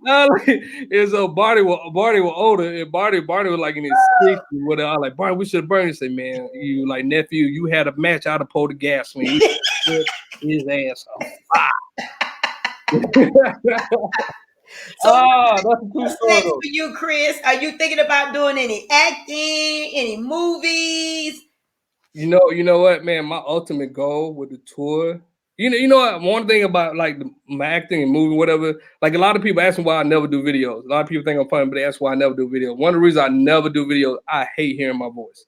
And so Barney was older, and Barney was like in his 60s. Whatever. I was like, Barney, we should have burned. He said, man, you like nephew, you had a match. I'd have pulled the gas when his ass on fire. So that's a true what's story next though. for you, Chris? Are you thinking about doing any acting, any movies? You know what, man? My ultimate goal with the tour. You know what? One thing about like my acting and movie, whatever. Like a lot of people ask me why I never do videos. A lot of people think I'm funny, but they ask why I never do videos. One of the reasons I never do videos, I hate hearing my voice.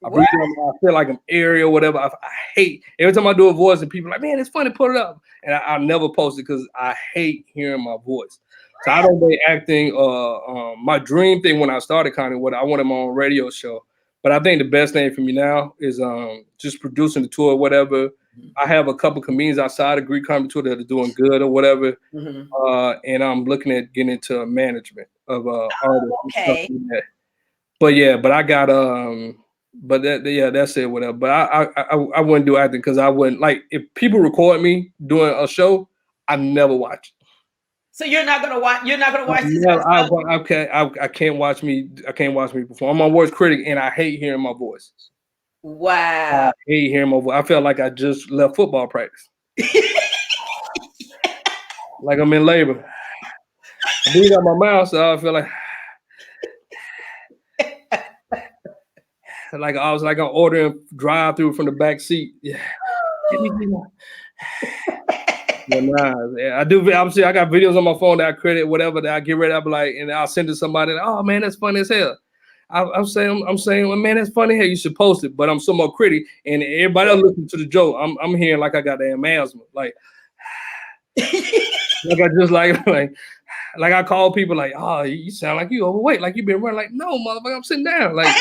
I What? breathe on, I feel like I'm airy or whatever. I hate every time I do a voice and people are like, man, it's funny, put it up. And I never post it because I hate hearing my voice. So I don't think acting. My dream thing when I started kind of what I wanted my own radio show. But I think the best thing for me now is just producing the tour, whatever. I have a couple comedians outside of Greek comedy tour that are doing good or whatever. And I'm looking at getting into management of artists and stuff Okay. like that. But yeah, but I got but that's it, whatever. But I wouldn't do acting because I wouldn't like if people record me doing a show, I never watch it. So you're not gonna watch. You're not gonna watch this. I can't watch me. I can't watch me perform. I'm my worst critic, and I hate hearing my voice. Wow. I hate hearing my voice. I feel like I just left football practice. Like I'm in labor. I breathe out my mouth, so I feel like I was like I'm ordering drive through from the back seat. Yeah. I do. Obviously, I got videos on my phone that I credit, whatever that I get ready. I'll be like, and I'll send to somebody. Oh man, that's funny as hell. I'm saying, well, man, that's funny. Hey, you should post it. But I'm so much critic, and everybody else listening to the joke. I'm hearing like I got the asthma, like I just like I call people like, oh, you sound like you overweight, like you been running. Like, no, motherfucker, I'm sitting down, like.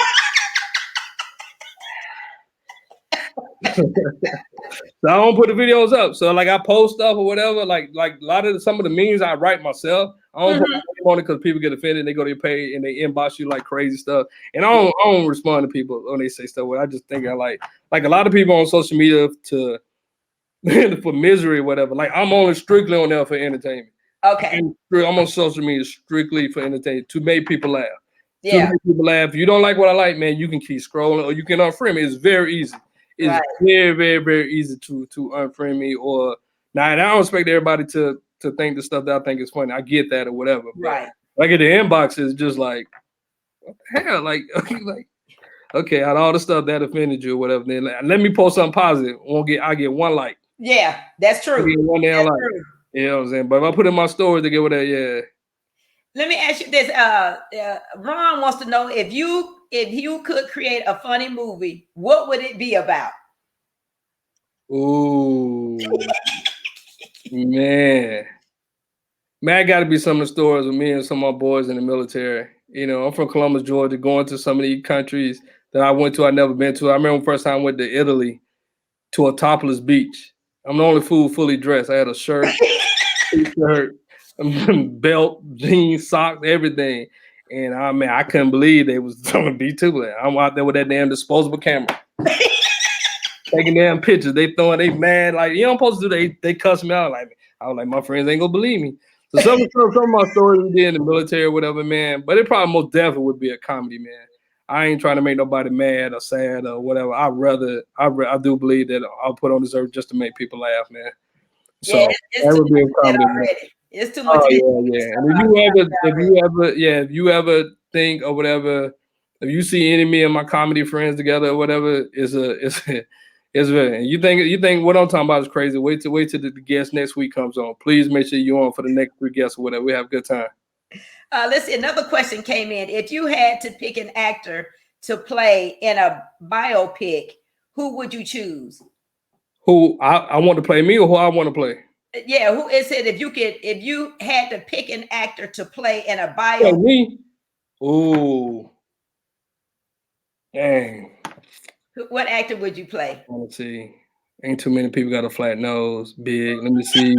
So I don't put the videos up. So like I post stuff or whatever. Like a lot of some of the memes I write myself. I don't put my name on it because people get offended. They go to your page and they inbox you like crazy stuff. And I don't respond to people when they say stuff. I just think I like a lot of people on social media to for misery or whatever. Like I'm only strictly on there for entertainment. Okay. I'm on social media strictly for entertainment to make people laugh. Yeah. To make people laugh. If you don't like what I like, man, you can keep scrolling or you can unfriend me. It's very easy. It's very, very, very easy to unfriend me or now. And I don't expect everybody to think the stuff that I think is funny. I get that or whatever. But like in the inbox is just like, what the hell? Like okay, out of all the stuff that offended you or whatever, then let me post something positive. I get one like. Yeah, that's true. One damn like. True. You know what I'm saying? But if I put in my stories to get with that, yeah. Let me ask you this. Ron wants to know if you could create a funny movie, what would it be about? Ooh, man, I got to be some of the stories with me and some of my boys in the military. You know, I'm from Columbus, Georgia. Going to some of these countries that I went to, I never been to. I remember the first time I went to Italy to a topless beach. I'm the only fool fully dressed. I had a shirt, t-shirt, belt, jeans, socks, everything. And I couldn't believe they was on the beach too. I'm out there with that damn disposable camera. Taking damn pictures. They mad. Like, you don't supposed to do they cuss me out. Like, I was like, my friends ain't gonna believe me. So some of my stories we did in the military or whatever, man. But it probably most definitely would be a comedy, man. I ain't trying to make nobody mad or sad or whatever. I do believe that I'll put on this earth just to make people laugh, man. So yeah, it's that would be a comedy. It's too much. Oh, yeah. And if you ever think or whatever, if you see any of me and my comedy friends together or whatever, it's very. You think what I'm talking about is crazy. Wait till the guest next week comes on. Please make sure you're on for the next 3 guests or whatever. We have a good time. Let's see. Another question came in. If you had to pick an actor to play in a biopic, who would you choose? Who I want to play me or who I want to play? Yeah, who it said if you had to pick an actor to play in a biopic. Oh, me? Ooh. Dang. What actor would you play? Let's see. Ain't too many people got a flat nose, big. Let me see.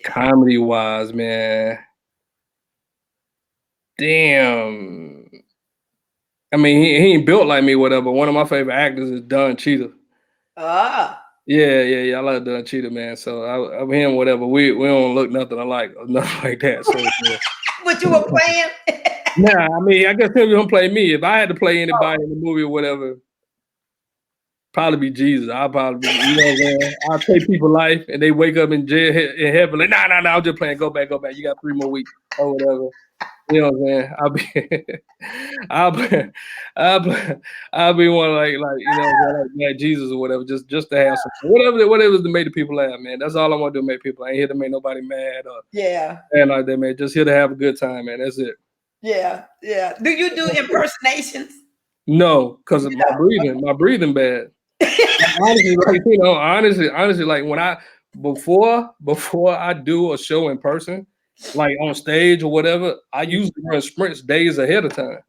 Comedy wise, man. Damn. I mean, he ain't built like me, whatever. One of my favorite actors is Don Cheadle. Ah. Yeah. I love Don Cheadle, man. So I'm him, whatever. We don't look nothing alike, nothing like that. So yeah. But you were playing? Nah, I mean, I guess him play me. If I had to play anybody in the movie or whatever, Probably be Jesus. I'll probably be, you know what I'm saying? I'll take people life and they wake up in jail in heaven like, nah, I'm just playing. Go back. You got 3 more weeks or whatever. You know what I'm saying? I'll be, I'll be, I'll be one like you know like Jesus or whatever, just to have some whatever to make the people laugh, man. That's all I want to do, make people. I ain't here to make nobody mad or and like that, man. Just here to have a good time, man. That's it. Yeah. Do you do impersonations? No, because of my breathing bad. Honestly, like honestly, like when before I do a show in person, like on stage or whatever, I usually run sprints days ahead of time.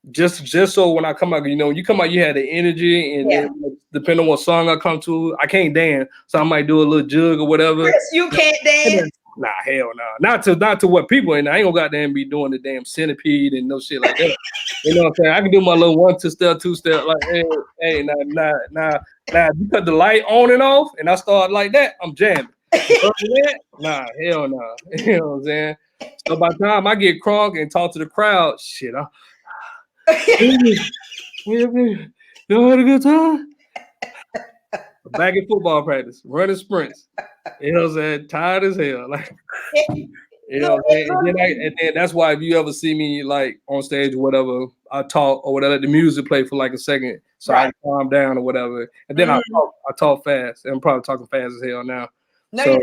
Just so when I come out, you know, when you come out, you have the energy, and then depending on what song I come to, I can't dance, so I might do a little jug or whatever. Chris, you can't dance. Nah, hell no. Not to what people ain't. I ain't gonna goddamn be doing the damn centipede and no shit like that. You know what I'm saying? I can do my little 1 2 step, 2 step, like hey, nah. You cut the light on and off, and I start like that, I'm jamming. Nah, hell no. You know what I'm saying? So by the time I get crunk and talk to the crowd, shit, you had a good time? Back in football practice, running sprints. You know what I'm saying? Tired as hell. Like, you know what I'm saying? And then that's why if you ever see me like on stage or whatever, I talk or whatever, let the music play for like a second so I can calm down or whatever. And then I talk fast. I'm probably talking fast as hell now. So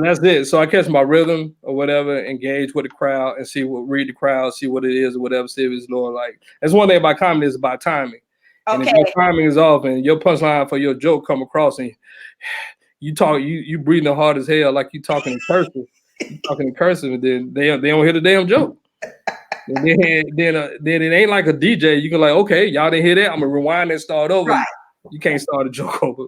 that's it. So I catch my rhythm or whatever, engage with the crowd and read the crowd, see what it is or whatever, see if it's Lord like. That's one thing about comedy is about timing. And if your timing is off and your punchline for your joke come across and you breathing hard as hell like you talking in cursive, and then they don't hear the damn joke. And then it ain't like a DJ. You can like, okay, y'all didn't hear that. I'm gonna rewind and start over. Right. You can't start a joke over.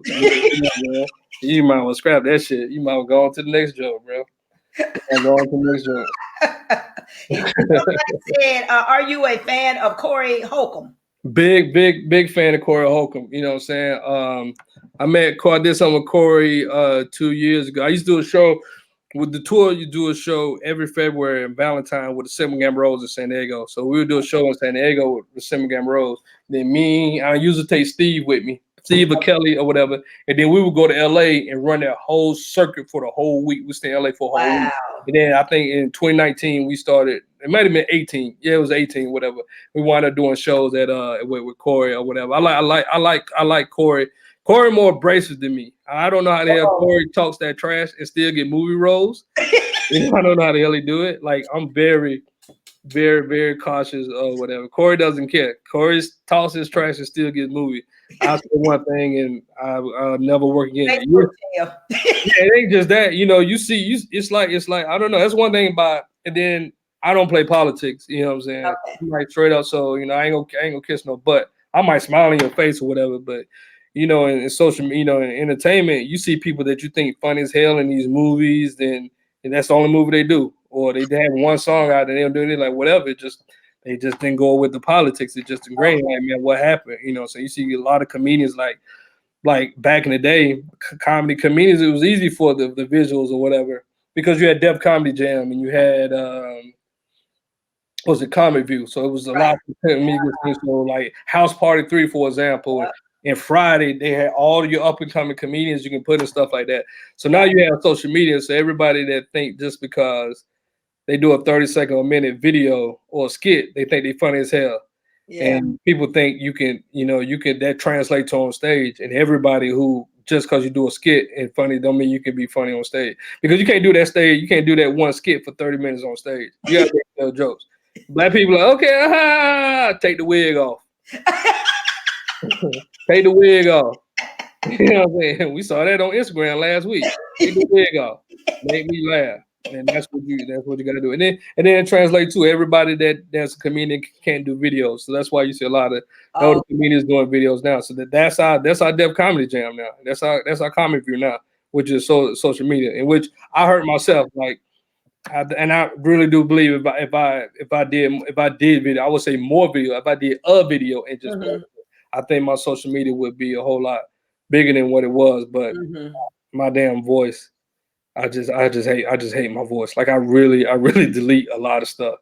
You might well scrap that shit. You might well go on to the next joke, bro. Go on to the next joke. Somebody said, are you a fan of Corey Holcomb? Big fan of Corey Holcomb. You know what I'm saying? I did something with Corey 2 years ago. I used to do a show with the tour. You do a show every February and Valentine with the Cinnamon Rose in San Diego. So we would do a show in San Diego with the Cinnamon Rose. Then I usually take Steve with me, Steve or Kelly or whatever. And then we would go to LA and run that whole circuit for the whole week. We stay in LA for a whole week. And then I think in 2019 we started. It might have been 18. Yeah, it was 18. Whatever. We wound up doing shows with Corey or whatever. I like Corey. Corey more abrasive than me. I don't know how the hell Corey talks that trash and still get movie roles. I don't know how the hell he do it. Like I'm very, very, very cautious of whatever. Corey doesn't care. Corey talks his trash and still gets movie. I say one thing and I'll never work again. It ain't just that. You know, it's like I don't know. That's one thing about. And then I don't play politics. You know what I'm saying? Okay. Like straight up. So you know, I ain't gonna kiss no butt. I might smile in your face or whatever, but. You know, in social, you know, in entertainment, you see people that you think funny as hell in these movies, and that's the only movie they do. Or they have one song out and they don't do it, like whatever. They just didn't go with the politics. It's just ingrained. Like, man, what happened? You know, so you see a lot of comedians like back in the day, comedy comedians, it was easy for the visuals or whatever, because you had Def Comedy Jam and you had Comic View. So it was a lot of comedians, so like House Party 3, for example. And Friday, they had all your up-and-coming comedians you can put and stuff like that. So now you have social media. So everybody that think just because they do a 30-second or minute video or skit, they think they funny as hell. Yeah. And people think you can that translate to on stage. And everybody who just because you do a skit and funny don't mean you can be funny on stage. Because you can't do that stage. You can't do that one skit for 30 minutes on stage. You got to tell jokes. Black people are like, okay, take the wig off. Take the wig off. You know what I'm saying? We saw that on Instagram last week. Take the wig off. Make me laugh. And that's what you gotta do. And then it translates to everybody that's a comedian can't do videos. So that's why you see a lot of older comedians doing videos now. So that's our Def Comedy Jam now. That's our Comic View now, which is social media, in which I hurt myself. Like I really do believe if I did video, I would say more video. If I did a video and just I think my social media would be a whole lot bigger than what it was. But my damn voice, I just hate my voice. Like I really delete a lot of stuff.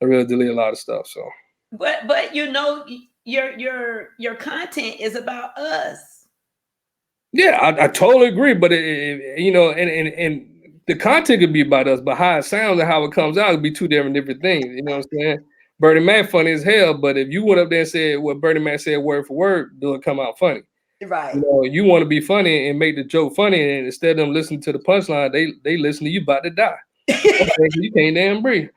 I really delete a lot of stuff. So, but you know, your content is about us. Yeah, I totally agree. But you know, and the content could be about us, but how it sounds and how it comes out would be two different things. You know what I'm saying? Bernie Mac funny as hell, but if you went up there and said what Bernie Mac said word for word, do it come out funny? Right. You know, you want to be funny and make the joke funny, and instead of them listening to the punchline, they listen to you about to die. Okay, you can't damn breathe.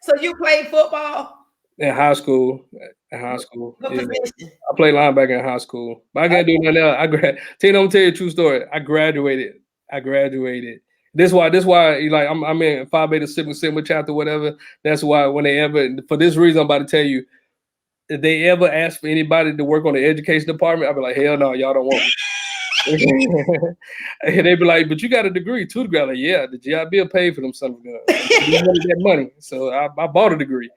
So you played football In high school. What position? I played linebacker in high school, but I can't do nothing else. I'm gonna tell you a true story. I graduated. This why like I'm in Phi Beta Sigma chapter, whatever. That's why when they ever, for this reason I'm about to tell you, if they ever ask for anybody to work on the education department, I'll be like, hell no, y'all don't want me. And they be like, but you got a degree, 2 degrees. Like, yeah, the GI Bill paid for them sons of guns. They wanted that money, so I bought a degree.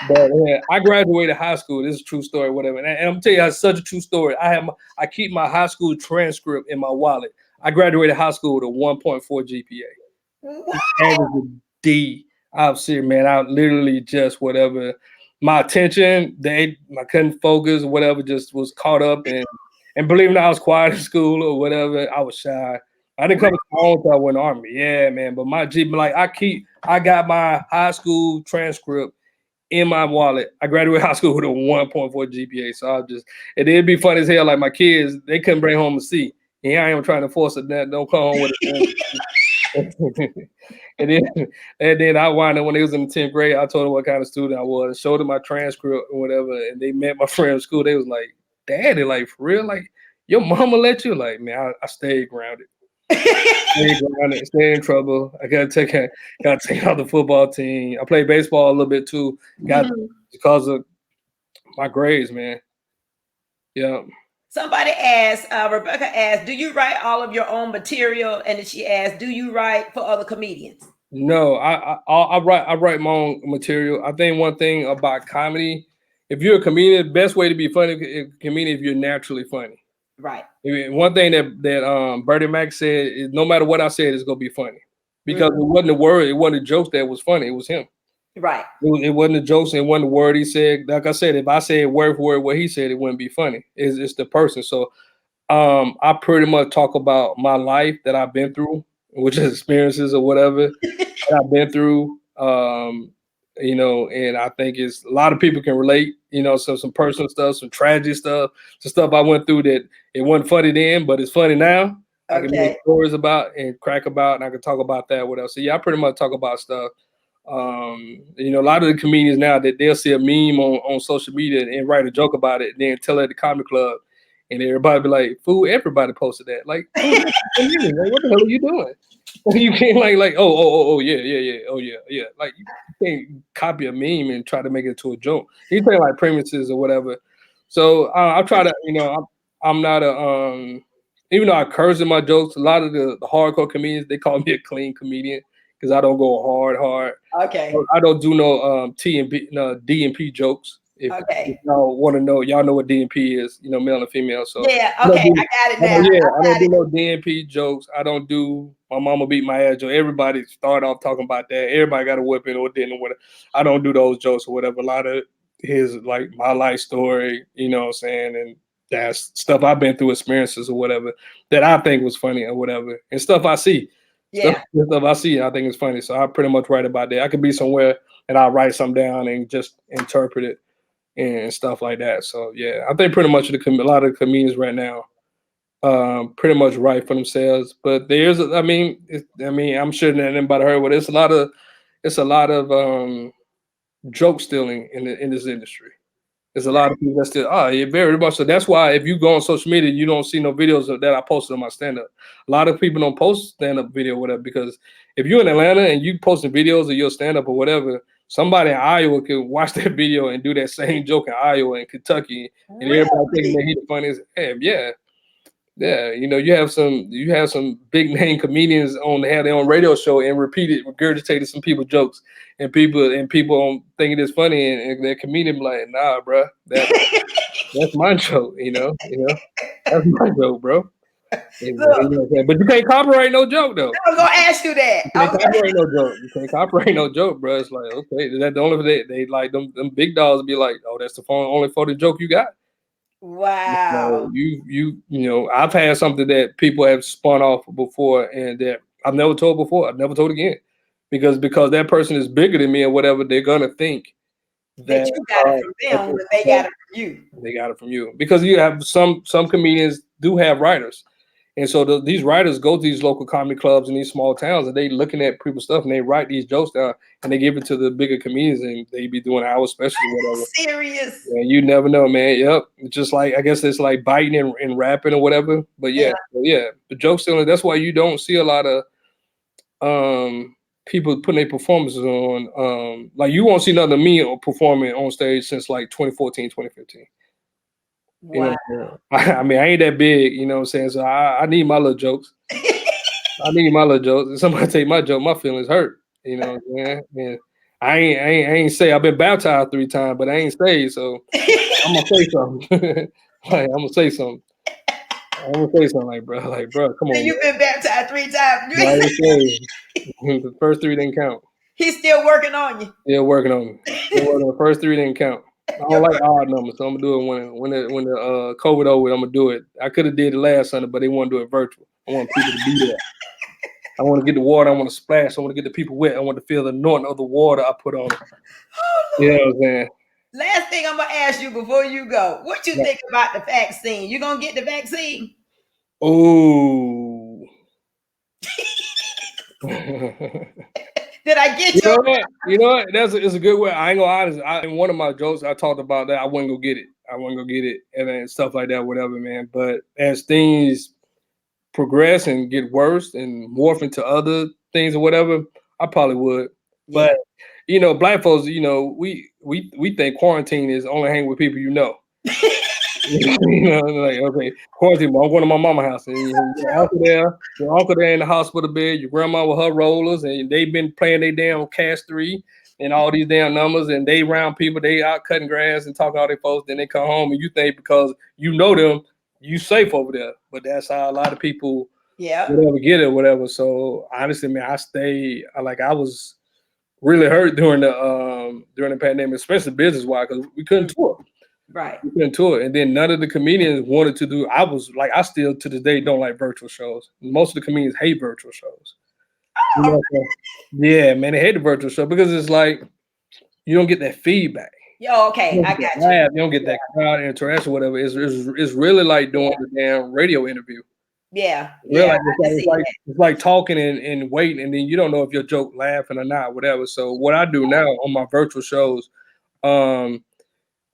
But yeah, I graduated high school. This is a true story, whatever. And I'm gonna tell you, it's such a true story. I keep my high school transcript in my wallet. I graduated high school with a 1.4 GPA. Average a D. I'm serious, man. I literally just whatever. My attention, I couldn't focus, whatever, just was caught up and believe it or not, I was quiet in school or whatever. I was shy. I didn't come home until I went in the army. Yeah, man. But my G, like I got my high school transcript in my wallet. I graduated high school with a 1.4 GPA. So and it'd be funny as hell. Like my kids, they couldn't bring home a C. And here I am trying to force it. Don't come home with it. and then I wound up when they was in the 10th grade, I told them what kind of student I was, showed them my transcript or whatever, and they met my friend in school. They was like, Daddy, like for real, like your mama let you? Like, man, I stayed grounded. Stay in trouble. I gotta take out the football team. I played baseball a little bit too. Because of my grades, man. Yeah. Somebody asked, Rebecca asked, do you write all of your own material? And then she asked, do you write for other comedians? No, I write my own material. I think one thing about comedy, if you're a comedian, the best way to be funny comedian if you're naturally funny. Right. One thing that Bernie Mac said is no matter what I said, it's gonna be funny. Because it wasn't the word, it wasn't the jokes that was funny, it was him. Right. It wasn't the jokes, it wasn't the word he said. Like I said, if I said word for word what he said, it wouldn't be funny. It's the person. So I pretty much talk about my life that I've been through, which is experiences or whatever that I've been through. You know, and I think it's a lot of people can relate, you know, some personal stuff, some tragic stuff, some stuff I went through that it wasn't funny then, but it's funny now. I can make stories about and crack about, and I can talk about that. What else? So yeah, I pretty much talk about stuff. You know, a lot of the comedians now that they'll see a meme on social media and write a joke about it, and then tell it at the comedy club, and everybody be like, "Fool, everybody posted that." Like, what the hell are you doing? You can't like oh yeah. Like you can't copy a meme and try to make it to a joke. You take like premises or whatever. So I try to, you know, I'm not a even though I curse in my jokes, a lot of the hardcore comedians they call me a clean comedian because I don't go hard. Okay. I don't do no D and P jokes. If y'all want to know, y'all know what D and P is, you know, male and female. So yeah, okay, I got it now. Yeah, I don't do no D and P jokes. I don't do my mama beat my ass joke. Everybody start off talking about that. Everybody got a whipping or didn't or whatever. I don't do those jokes or whatever. A lot of his like my life story, you know what I'm saying, and that's stuff I've been through, experiences or whatever that I think was funny or whatever, and stuff I see. Yeah. Stuff I see, I think it's funny. So I pretty much write about that. I could be somewhere and I'll write something down and just interpret it and stuff like that. So yeah, I think pretty much a lot of the comedians right now pretty much write for themselves. But there's, I mean, I'm sure that anybody heard what it's a lot of joke stealing in this industry. There's a lot of people that still, yeah, very much. So that's why if you go on social media, you don't see no videos of that I posted on my stand-up. A lot of people don't post stand-up video or whatever, because if you're in Atlanta and you posting videos of your stand-up or whatever, somebody in Iowa could watch that video and do that same joke in Iowa and Kentucky, and everybody thinking that he's the funniest. Hey, yeah, you know, you have some big name comedians have their own radio show and regurgitated some people's jokes, and people thinking it's funny, and their comedian be like, nah, bro, that's my joke, you know, that's my joke, bro. Look, But you can't copyright no joke though. I was gonna ask you that. You can't copyright no joke. You can't copyright no joke, bro. It's like, okay, that the only they like them big dogs be like, oh, that's the only for the joke you got. Wow. You know, I've had something that people have spun off before and that I've never told before. I've never told again. Because that person is bigger than me or whatever, they're gonna think that you got it from them, but they got it from you. They got it from you. Because you have some comedians do have writers. And so these writers go to these local comedy clubs in these small towns and they looking at people's stuff and they write these jokes down and they give it to the bigger comedians and they be doing hour specials or whatever. Serious. Yeah, you never know, man. Yep. It's just like, I guess it's like biting and rapping or whatever. But yeah. The joke stealing, that's why you don't see a lot of people putting their performances on. Like you won't see none of me performing on stage since like 2014, 2015. Wow. You know, I mean, I ain't that big, you know what I'm saying? So I need my little jokes. I need my little jokes. If somebody take my joke, my feelings hurt. You know what I'm saying? And I ain't say I've been baptized 3 times, but I ain't saved, so I'm gonna say something. I'm gonna say something like, bro, come on. You've been baptized 3 times. The first 3 didn't count. He's still working on you. Still working on me. The first 3 didn't count. I don't like odd numbers, so I'm gonna do it when the COVID over. I'm gonna do it. I could have did it last Sunday, but they want to do it virtual. I want people to be there. I want to get the water. I want to splash. I want to get the people wet. I want to feel the anointing of the water I put on them. You know what I'm saying? Last thing I'm gonna ask you before you go, what you think about the vaccine? You gonna get the vaccine? Oh. Did I get you? You know what? It's a good way. I ain't gonna honest. In one of my jokes, I talked about that. I wasn't gonna get it, and stuff like that, whatever, man. But as things progress and get worse and morph into other things or whatever, I probably would. Yeah. But you know, black folks, you know, we think quarantine is only hanging with people you know. You know, like, okay, quarantine, but I'm going to my mama's house and your uncle there in the hospital bed, your grandma with her rollers, and they've been playing their damn Cast 3 and all these damn numbers, and they around people, they out cutting grass and talking to all their folks, then they come home and you think because you know them, you safe over there. But that's how a lot of people whatever get it, whatever. So honestly, man, I was really hurt during the pandemic, especially business wise, because we couldn't tour. Right. We couldn't tour. And then none of the comedians wanted to do. I still to this day don't like virtual shows. Most of the comedians hate virtual shows. Oh, you know, yeah, man, they hate the virtual show because it's like you don't get that feedback. Yo, okay, I got you. You don't get that crowd interaction, whatever. It's really like doing the damn radio interview. Yeah. It's like talking and waiting, and then you don't know if your joke laughing or not, whatever. So what I do now on my virtual shows,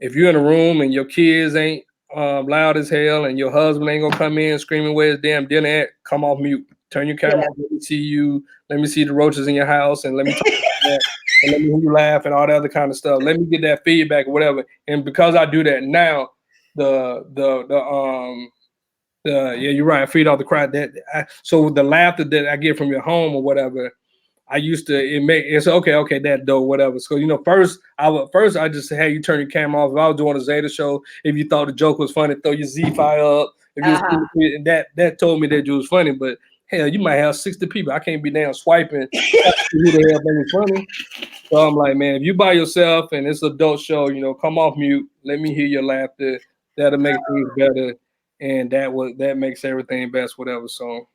if you're in a room and your kids ain't loud as hell and your husband ain't gonna come in screaming where his damn dinner at, come off mute. Turn your camera off. Let me see you. Let me see the roaches in your house, and let me talk about that, and let me hear you laugh and all that other kind of stuff. Let me get that feedback or whatever. And because I do that now, you're right. I feed all the crowd so the laughter that I get from your home or whatever, I used to it's okay, that dope, whatever. So you know, first I just had you turn your camera off. If I was doing a Zeta show, if you thought the joke was funny, throw your Z file up. If you and that told me that you was funny, but hell, you might have 60 people. I can't be damn swiping who the hell think it's funny. So I'm like, man, if you by yourself and it's an adult show, you know, come off mute. Let me hear your laughter. That'll make things better. And that makes everything best, whatever. So,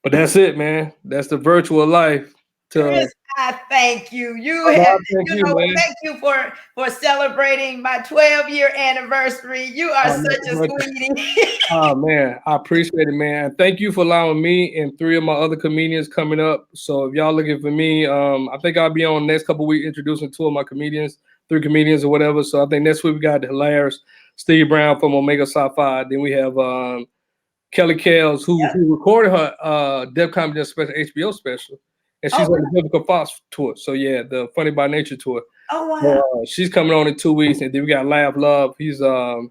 but that's it, man. That's the virtual life. Chris, I thank you. Thank you for celebrating my 12-year anniversary. You are such a sweetie. Oh man, I appreciate it, man. Thank you for allowing me and 3 of my other comedians coming up. So if y'all looking for me, I think I'll be on next couple of weeks introducing 2 of my comedians, 3 comedians or whatever. So I think next week we got the hilarious Steve Brown from Omega Psi Phi. Then we have Kelly Kells, who recorded her Def Comedy Special HBO special. And she's on the Biblical Fox tour. So yeah, the Funny by Nature tour. Oh wow. She's coming on in 2 weeks. And then we got Laugh Love. He's a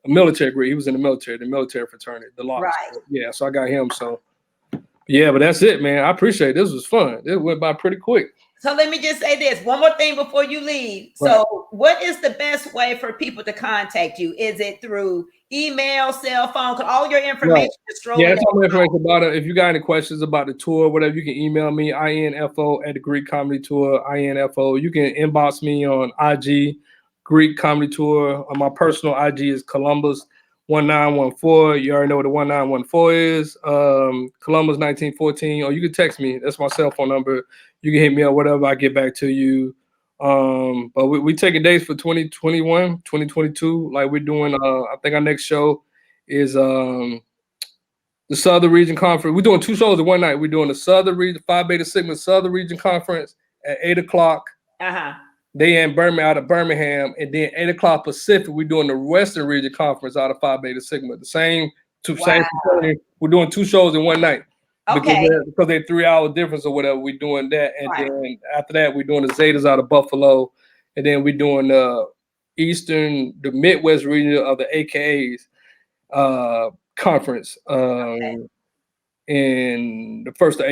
military grade. He was in the military fraternity, the law. Right. Yeah, so I got him. So yeah, but that's it, man. I appreciate it. This was fun. It went by pretty quick. So let me just say this one more thing before you leave. Right. So what is the best way for people to contact you? Is it through email, cell phone? Because all your information is thrown. Yeah, that's all my information about it. If you got any questions about the tour, whatever, you can email me, info at the Greek Comedy Tour, info. You can inbox me on IG, Greek Comedy Tour. My personal IG is Columbus1914. You already know what the 1914 is. Columbus 1914. Or you can text me. That's my cell phone number. You can hit me up, whatever, I get back to you. But we taking dates for 2021, 2022. Like we're doing, I think our next show is the Southern Region Conference. We're doing 2 shows in one night. We're doing the Southern Region, Phi Beta Sigma Southern Region Conference at 8 o'clock. They in Birmingham, out of Birmingham, and then 8 o'clock Pacific. We're doing the Western Region Conference out of Phi Beta Sigma. The same facility. We're doing 2 shows in one night. Okay. Because they're 3 hour difference or whatever. We're doing that, and then after that, we're doing the Zetas out of Buffalo, and then we're doing the Midwest region of the AKAs conference in the 1st of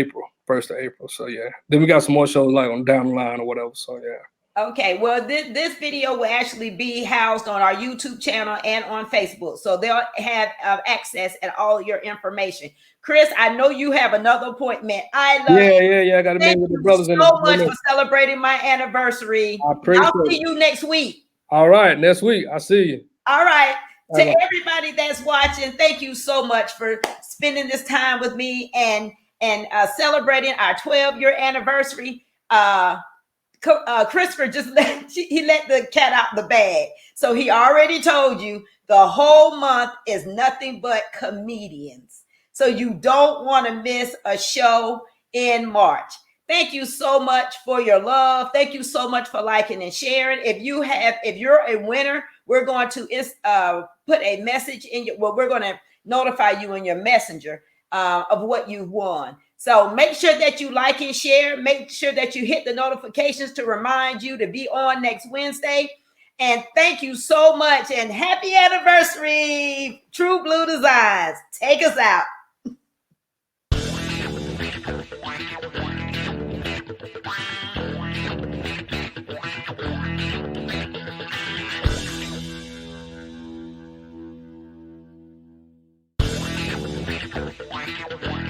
April. So yeah, then we got some more shows like on down the line or whatever. So yeah. Okay, well, this video will actually be housed on our YouTube channel and on Facebook, so they'll have access at all your information. Chris, I know you have another appointment. I love I got to meet with the brothers. Thank you so much for celebrating my anniversary. I'll see you next week. All right, next week. I'll see you. All right. To everybody that's watching, thank you so much for spending this time with me and celebrating our 12-year anniversary. Christopher just let the cat out the bag. So he already told you the whole month is nothing but comedians. So you don't want to miss a show in March. Thank you so much for your love. Thank you so much for liking and sharing. If you're a winner, we're going to put a message in your, we're going to notify you in your messenger of what you've won. So make sure that you like and share. Make sure that you hit the notifications to remind you to be on next Wednesday. And thank you so much. And happy anniversary, True Blue Designs. Take us out. Wow.